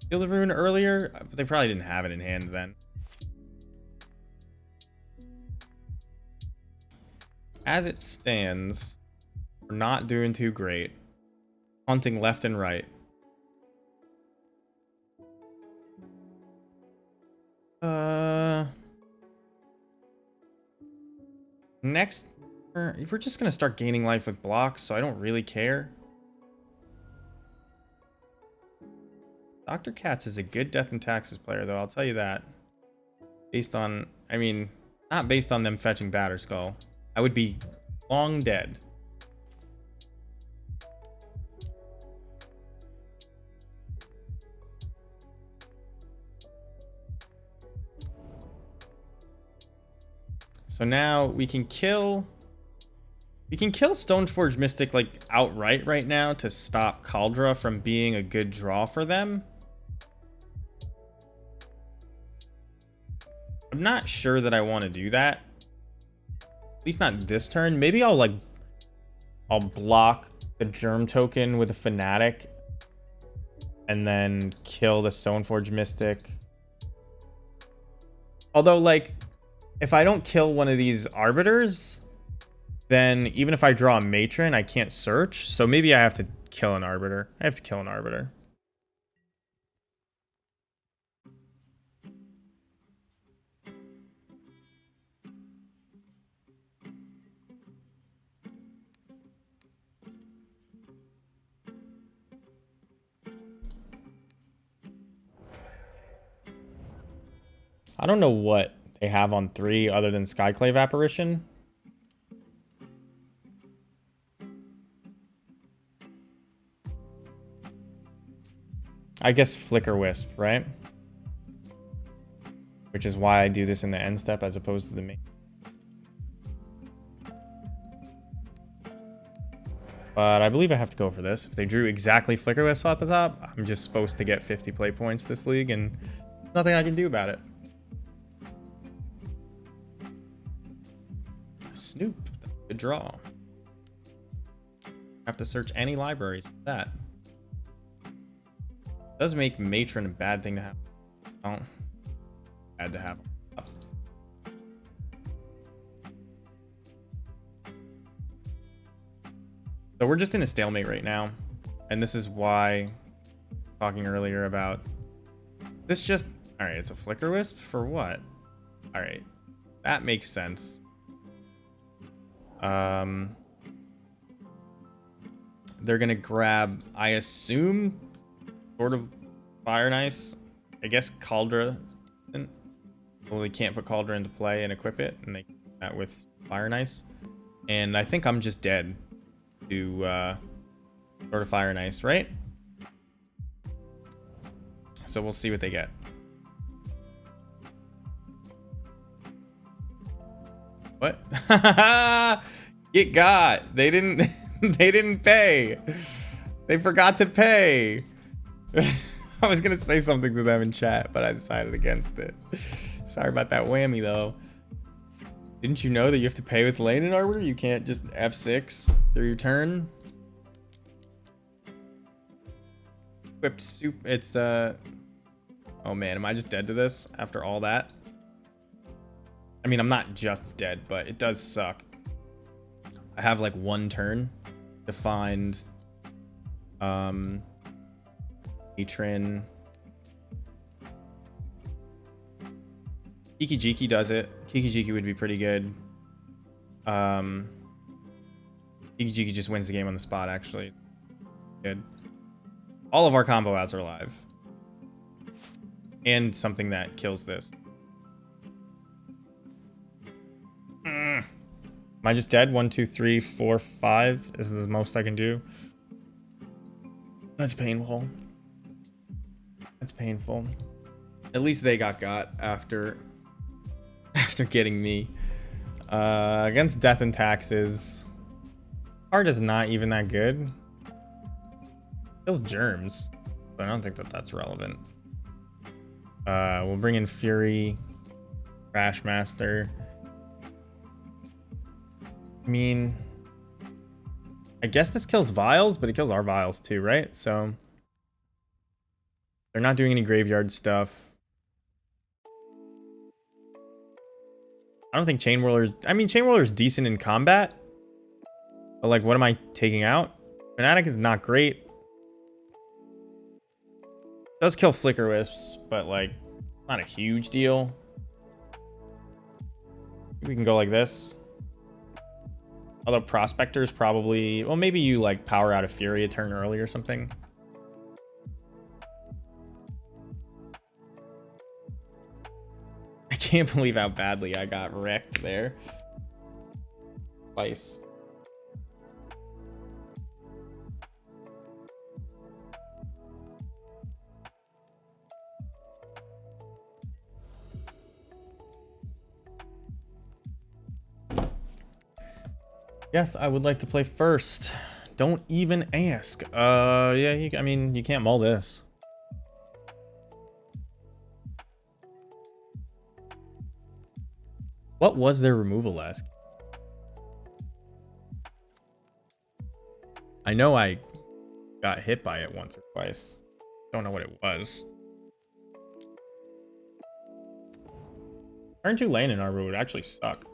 Field of Ruin earlier. But they probably didn't have it in hand then. As it stands, we're not doing too great. Hunting left and right. Next, we're just gonna start gaining life with blocks, so I don't really care. Dr. Katz is a good Death and Taxes player, though, I'll tell you that. Based on, I mean, not based on them fetching Batterskull. I would be long dead. So now we can kill Stoneforge Mystic like outright right now to stop Kaldra from being a good draw for them. I'm not sure that I want to do that. At least not this turn. Maybe I'll block the Germ token with a Fanatic and then kill the Stoneforge Mystic. Although, like, if I don't kill one of these Arbiters, then even if I draw a Matron, I can't search. So maybe I have to kill an Arbiter. I have to kill an Arbiter. I don't know what they have on 3 other than Skyclave Apparition. I guess Flicker Wisp, right? Which is why I do this in the end step as opposed to the main. But I believe I have to go for this. If they drew exactly Flicker Wisp at the top, I'm just supposed to get 50 play points this league, and nothing I can do about it. Snoop, good draw. Have to search any libraries for that. Does make Matron a bad thing to have. Oh, bad to have. So we're just in a stalemate right now. And this is why talking earlier about this just all right, it's a flicker wisp for what? All right. That makes sense. They're going to grab, I assume, sort of Fire and Ice. I guess Cauldra. Well, they can't put Cauldra into play and equip it, and they do that with Fire and Ice. And I think I'm just dead to sort of Fire and Ice, right? So we'll see what they get. What? It got. They didn't they didn't pay. They forgot to pay. I was gonna say something to them in chat, but I decided against it. Sorry about that whammy though. Didn't you know that you have to pay with Lane and Arbiter? You can't just F6 through your turn. Equipped soup. It's oh man, am I just dead to this after all that? I mean, I'm not just dead, but it does suck. I have like one turn to find Matron. Kiki-Jiki does it. Kiki-Jiki would be pretty good. Kiki-Jiki just wins the game on the spot, actually. Good. All of our combo outs are live. And something that kills this. Am I just dead? 1, 2, 3, 4, 5 is the most I can do. That's painful. That's painful. At least they got after getting me. Against Death and Taxes, card is not even that good. Kills germs, but I don't think that that's relevant. We'll bring in Fury, Crash Master. I mean, I guess this kills Vials, but it kills our Vials too, right? So they're not doing any graveyard stuff. I don't think Chain Whirler's... I mean, Chain Whirler's decent in combat. But, like, what am I taking out? Fnatic is not great. Does kill Flicker Wisps, but, like, not a huge deal. We can go like this. Although Prospector's probably... Well, maybe you, like, power out a Fury a turn early or something. I can't believe how badly I got wrecked there. Twice. Yes, I would like to play first. Don't even ask. Yeah, I mean, you can't mull this. What was their removal last? I know I got hit by it once or twice. Don't know what it was. Turn 2 Lane in Arbor would actually suck.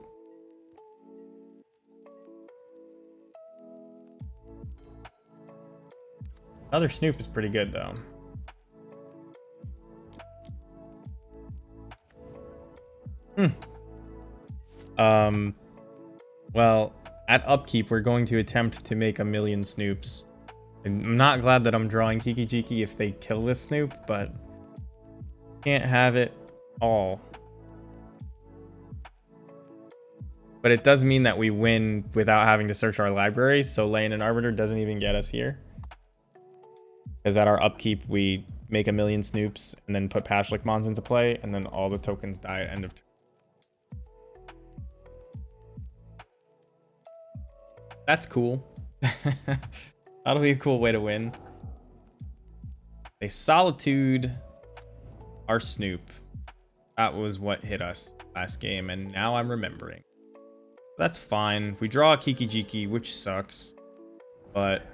Another Snoop is pretty good though. Well, at upkeep, we're going to attempt to make 1,000,000 Snoops. And I'm not glad that I'm drawing Kiki-Jiki if they kill this Snoop, but can't have it all. But it does mean that we win without having to search our library, so Lane and Arbiter doesn't even get us here. Because at our upkeep, we make 1,000,000 Snoops and then put Pashlik Mons into play, and then all the tokens die at end of turn. That's cool. That'll be a cool way to win. They Solitude our Snoop. That was what hit us last game, and now I'm remembering. That's fine. We draw a Kiki-Jiki, which sucks. But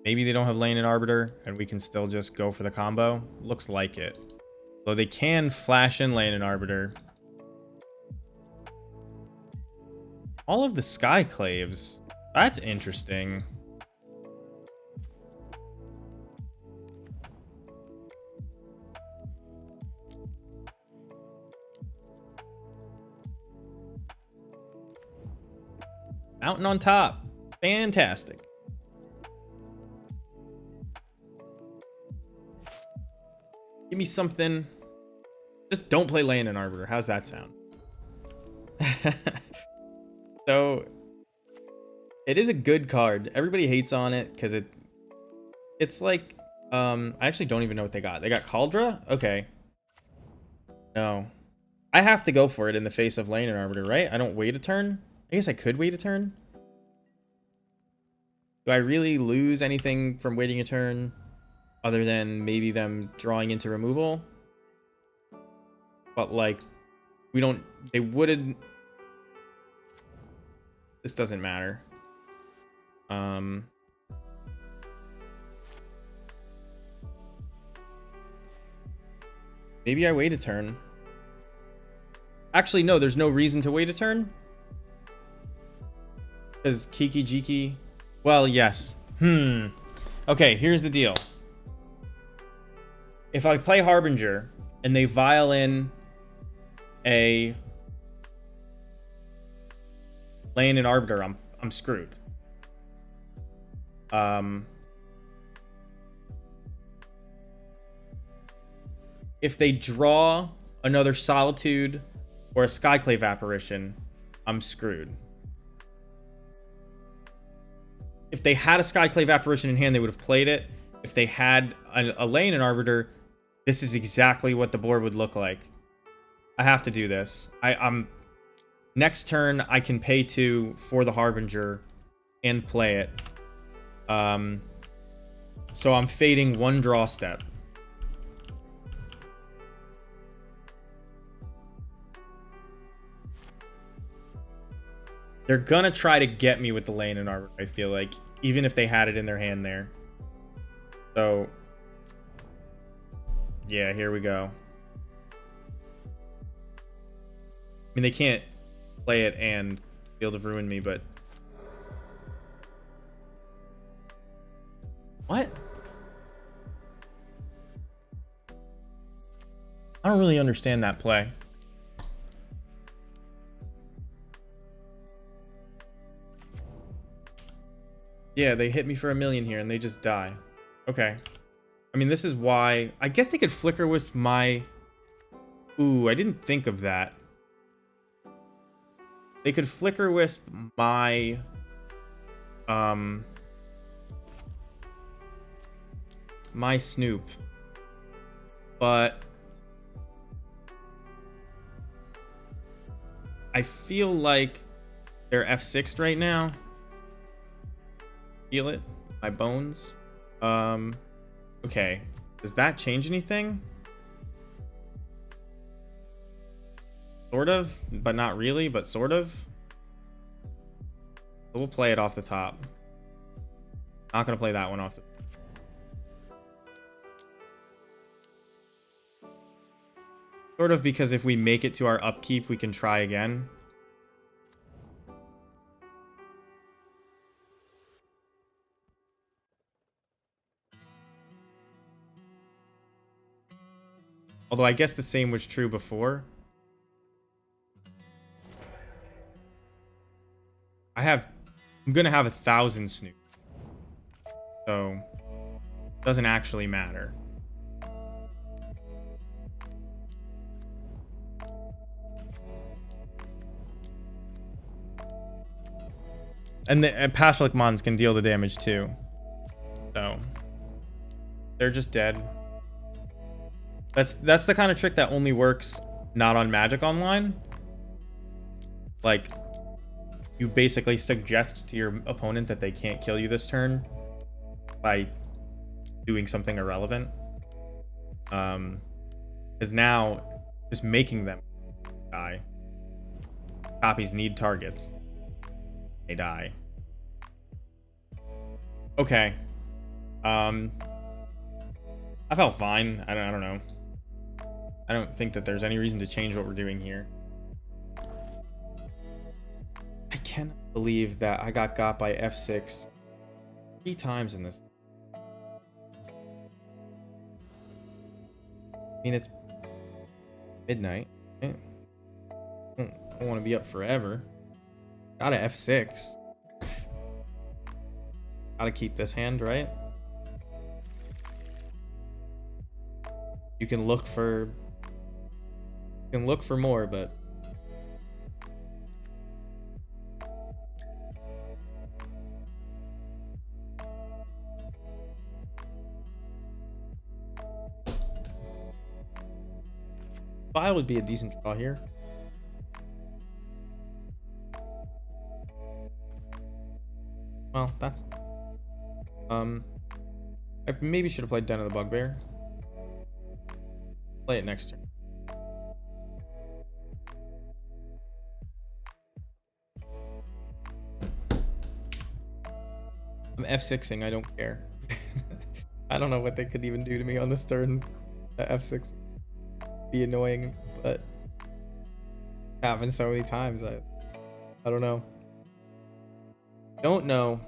maybe they don't have Lane and Arbiter, and we can still just go for the combo. Looks like it. Though they can flash in Lane and Arbiter. All of the Skyclaves. That's interesting. Mountain on top. Fantastic. Give me something. Just don't play Land and Arbiter. How's that sound? So it is a good card. Everybody hates on it because it's like I actually don't even know what they got. They got Cauldra? Okay. No. I have to go for it in the face of Land and Arbiter, right? I don't wait a turn. I guess I could wait a turn. Do I really lose anything from waiting a turn other than maybe them drawing into removal? But like they wouldn't. This doesn't matter. Maybe I wait a turn. Actually, no, there's no reason to wait a turn. Because Kiki Jiki. Well, yes. Okay, here's the deal. If I play Harbinger and they violin a Land and Arbiter, I'm screwed. If they draw another Solitude or a Skyclave Apparition, I'm screwed. If they had a Skyclave Apparition in hand, they would have played it. If they had a Land and Arbiter, this is exactly what the board would look like. I have to do this. I'm next turn I can pay 2 for the Harbinger and play it. So I'm fading 1 draw step. They're gonna try to get me with the Land and Arbiter, I feel like, even if they had it in their hand there. So yeah, here we go. I mean, they can't play it and be able to ruin me, but what? I don't really understand that play. Yeah, they hit me for 1,000,000 here and they just die. Okay. I mean, this is why... I guess they could Flicker Wisp my... Ooh, I didn't think of that. They could Flicker Wisp my... my Snoop. But... I feel like they're F6'd right now. Feel it? My bones. Okay. Does that change anything? Sort of, but not really, but sort of. So we'll play it off the top. Not gonna play that one off the sort of, because if we make it to our upkeep, we can try again. Although I guess the same was true before. I'm gonna have 1,000 Snoop. So, doesn't actually matter. And the Pashlik Mons can deal the damage too. So, they're just dead. That's the kind of trick that only works not on Magic Online. Like, you basically suggest to your opponent that they can't kill you this turn by doing something irrelevant. Because now, just making them die. Copies need targets. They die. Okay. I felt fine. I don't know. I don't think that there's any reason to change what we're doing here. I cannot believe that I got by F6 3 times in this. I mean, it's midnight. I don't want to be up forever. Got a F6. Gotta keep this hand, right? You can look for more, but File would be a decent draw here. Well, that's I maybe should have played Den of the Bugbear. Play it next turn. I'm F6ing, I don't care. I don't know what they could even do to me on this turn. F6 be annoying, but happens so many times. I don't know. Don't know.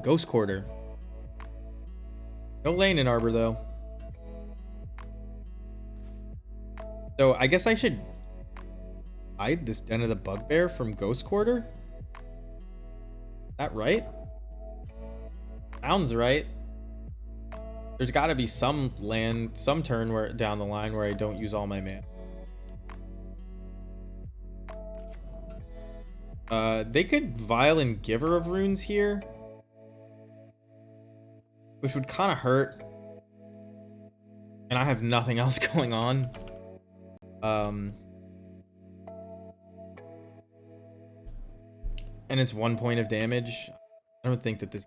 Ghost Quarter. No lane in Arbor though. So I guess I should hide this Den of the Bugbear from Ghost Quarter? That right? Sounds right. There's got to be some land, some turn where down the line where I don't use all my mana. They could Violent Giver of Runes here, which would kind of hurt. And I have nothing else going on. And it's 1 point of damage. I don't think that this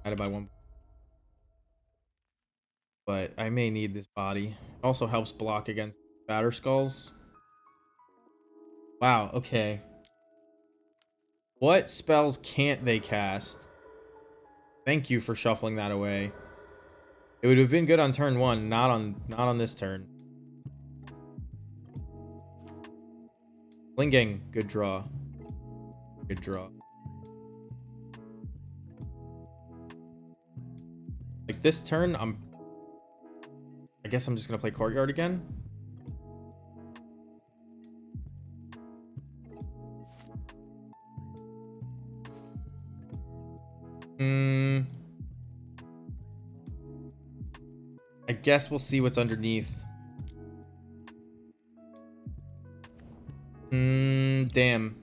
divided by 1. But I may need this body. It also helps block against Batter Skulls. Wow, okay. What spells can't they cast? Thank you for shuffling that away. It would have been good on turn 1, not on this turn. Blinging, good draw. Good draw. Like this turn, I guess I'm just gonna play Courtyard again. I guess we'll see what's underneath. Damn.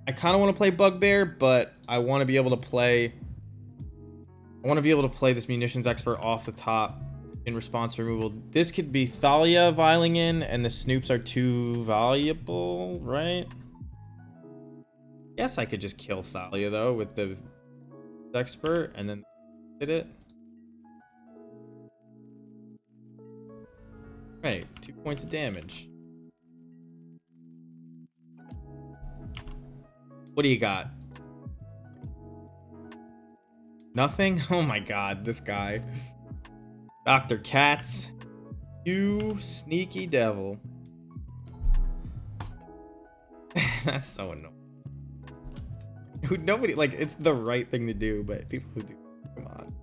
I kind of want to play Bugbear, but I want to be able to play this Munitions Expert off the top in response to removal. This could be Thalia viling in, and the Snoops are too valuable, right? Guess I could just kill Thalia though with the Expert and then hit it. Right, 2 points of damage. What do you got? Nothing? Oh my god, this guy. Dr. Katz. You sneaky devil. That's so annoying. Nobody, like, it's the right thing to do, but people who do, come on.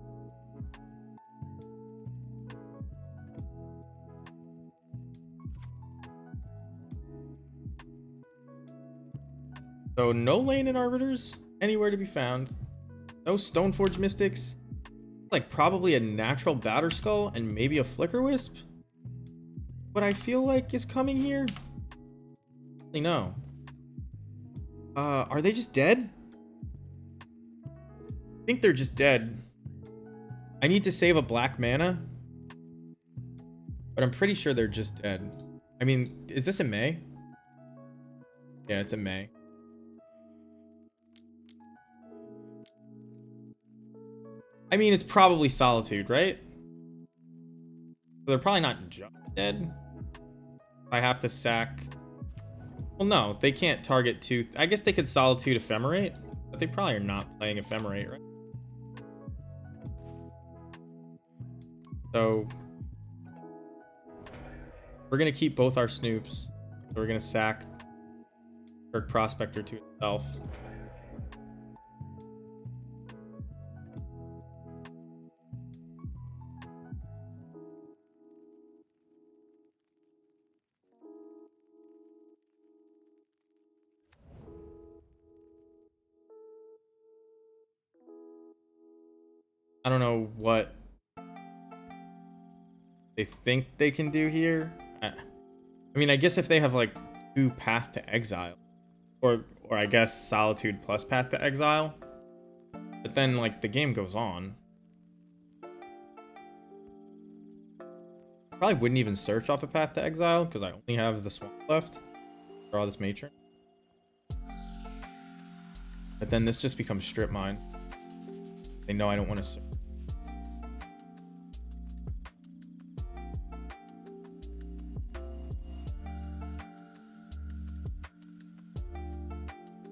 So no lane in Arbiters anywhere to be found. No Stoneforge Mystics. Like probably a natural Batter Skull and maybe a Flicker Wisp. What I feel like is coming here. No. Are they just dead? I think they're just dead. I need to save a black mana, but I'm pretty sure they're just dead. I mean, is this a May? Yeah, it's a May. I mean, it's probably Solitude, right? So they're probably not just dead. I have to sack. Well, no, they can't target two. I guess they could Solitude Ephemerate, but they probably are not playing Ephemerate, right? So we're gonna keep both our Snoops. So we're gonna sack Kirk Prospector to itself. I don't know what they think they can do here. I mean, I guess if they have like 2 Path to Exile, or I guess Solitude plus Path to Exile, but then like the game goes on. Probably wouldn't even search off a Path to Exile because I only have the swamp left. Draw this matron. But then this just becomes strip mine. They know I don't want to search.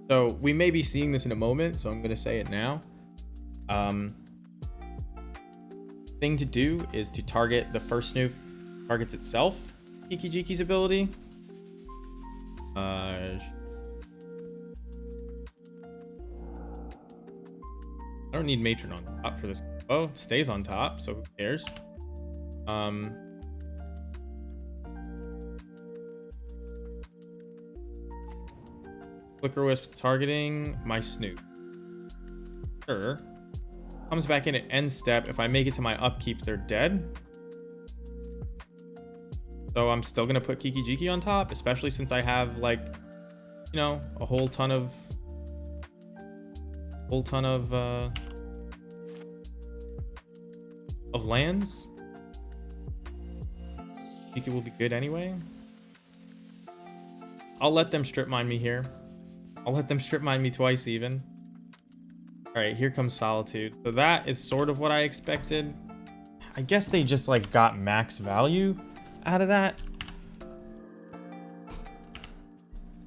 So we may be seeing this in a moment, so I'm going to say it now. Thing to do is to target the first Snoop targets itself. Kiki-Jiki's ability. I don't need matron on top for this. Oh, it stays on top, so who cares? Flicker Wisp targeting my Snoop. Sure. Comes back in at end step. If I make it to my upkeep, they're dead. So I'm still gonna put Kiki-Jiki on top, especially since I have like, you know, a whole ton of lands. Kiki will be good anyway. I'll let them strip mine me here. I'll let them strip mine me twice even. All right, here comes Solitude. So that is sort of what I expected. I guess they just like got max value out of that.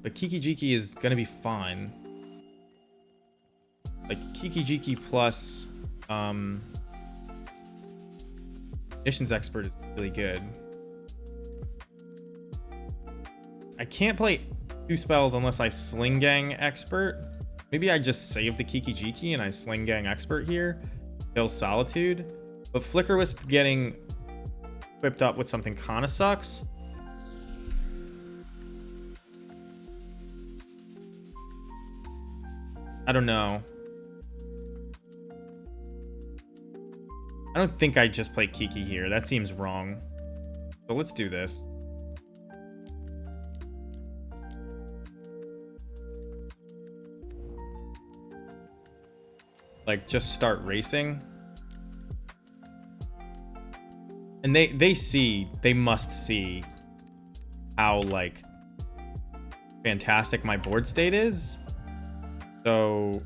But Kiki-Jiki is gonna be fine. Like Kiki-Jiki plus Missions Expert is really good. I can't play 2 spells unless I Sling Gang Expert. Maybe I just save the Kiki-Jiki and I Sling Gang Expert here. Kill Solitude. But Flicker Wisp getting equipped up with something kind of sucks. I don't know. I don't think I just play Kiki here. That seems wrong. So let's do this. Like, just start racing. And they must see how, like, fantastic my board state is. So,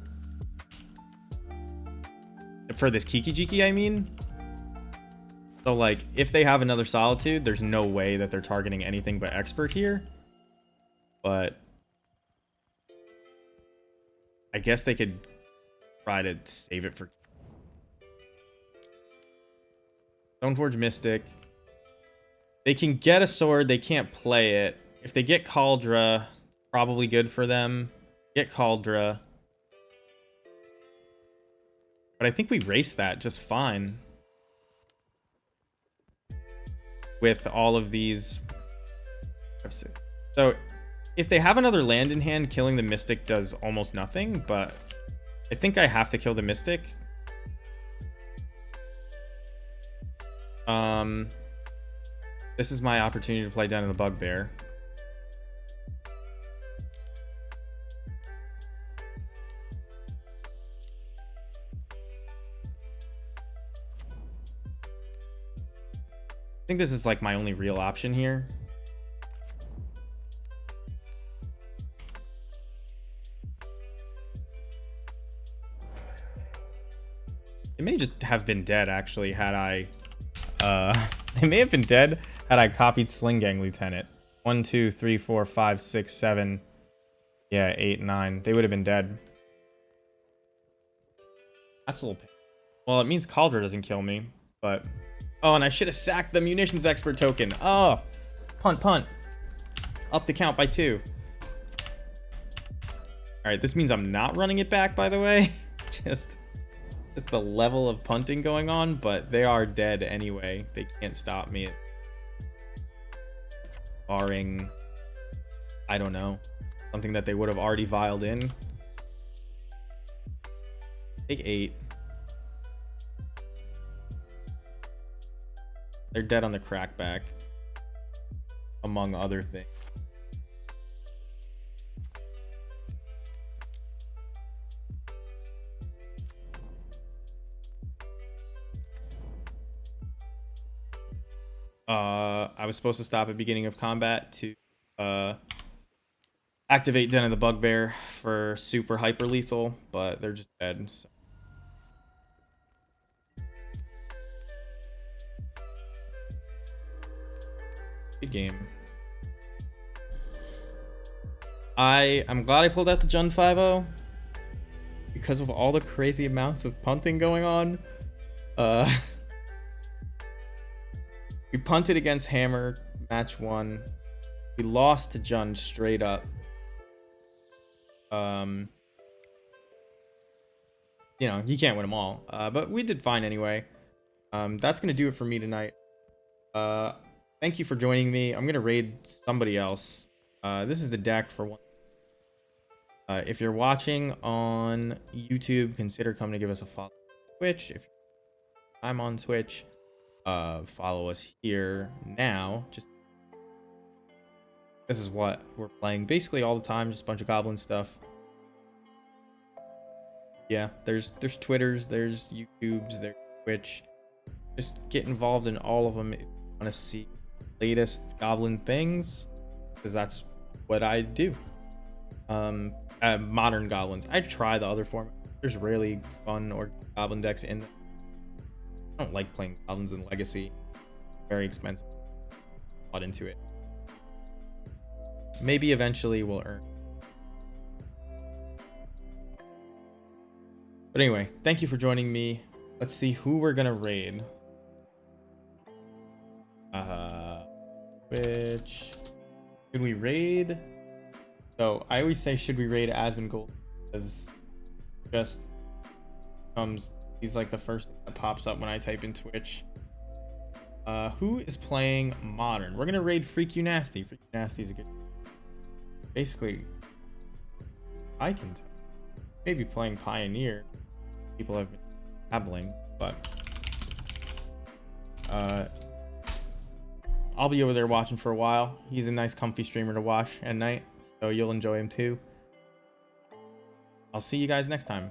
for this Kiki-Jiki, I mean. So, like, if they have another Solitude, there's no way that they're targeting anything but Expert here. But I guess they could try to save it for Stoneforge Mystic. They can get a sword. They can't play it. If they get Cauldra, probably good for them. Get Cauldra. But I think we race that just fine. With all of these. So, if they have another land in hand, killing the Mystic does almost nothing, but I think I have to kill the Mystic. This is my opportunity to play down in the Bugbear. I think this is like my only real option here. It may just have been dead actually had I they may have been dead had I copied Sling Gang Lieutenant. 1, 2, 3, 4, 5, 6, 7. Yeah, 8, 9. They would have been dead. That's a little pain. Well, it means Cauldra doesn't kill me, but oh, and I should have sacked the Munitions Expert token. Oh, punt. Up the count by 2. All right, this means I'm not running it back, by the way. Just the level of punting going on, but they are dead anyway. They can't stop me. Barring, I don't know, something that they would have already viled in. Take 8. They're dead on the crackback, among other things. I was supposed to stop at beginning of combat to activate Den of the Bugbear for super hyper lethal, but they're just dead. So. Good game. I'm glad I pulled out the Jund 5-0 because of all the crazy amounts of punting going on. We punted against Hammer match 1. We lost to Jund straight up. You know, you can't win them all. But we did fine anyway. That's gonna do it for me tonight. Thank you for joining me. I'm gonna raid somebody else. This is the deck for one. If you're watching on YouTube, consider coming to give us a follow on Twitch. If I'm on Twitch, follow us here now. Just this is what we're playing basically all the time, just a bunch of goblin stuff. Yeah, there's Twitters, there's YouTubes, there's Twitch. Just get involved in all of them if you want to see latest goblin things, because that's what I do. Modern goblins. I try the other format. There's rarely fun or goblin decks in them. I don't like playing goblins in Legacy. Very expensive. A lot into it. Maybe eventually we'll earn. But anyway, thank you for joining me. Let's see who we're gonna raid. Which should we raid? So I always say, should we raid Asmongold? Because just comes, he's like the first thing that pops up when I type in Twitch. Who is playing modern? We're gonna raid Freak You Nasty. Freak You Nasty is a good. Basically, I can tell. Maybe playing Pioneer. People have been dabbling, but I'll be over there watching for a while. He's a nice comfy streamer to watch at night, so you'll enjoy him too. I'll see you guys next time.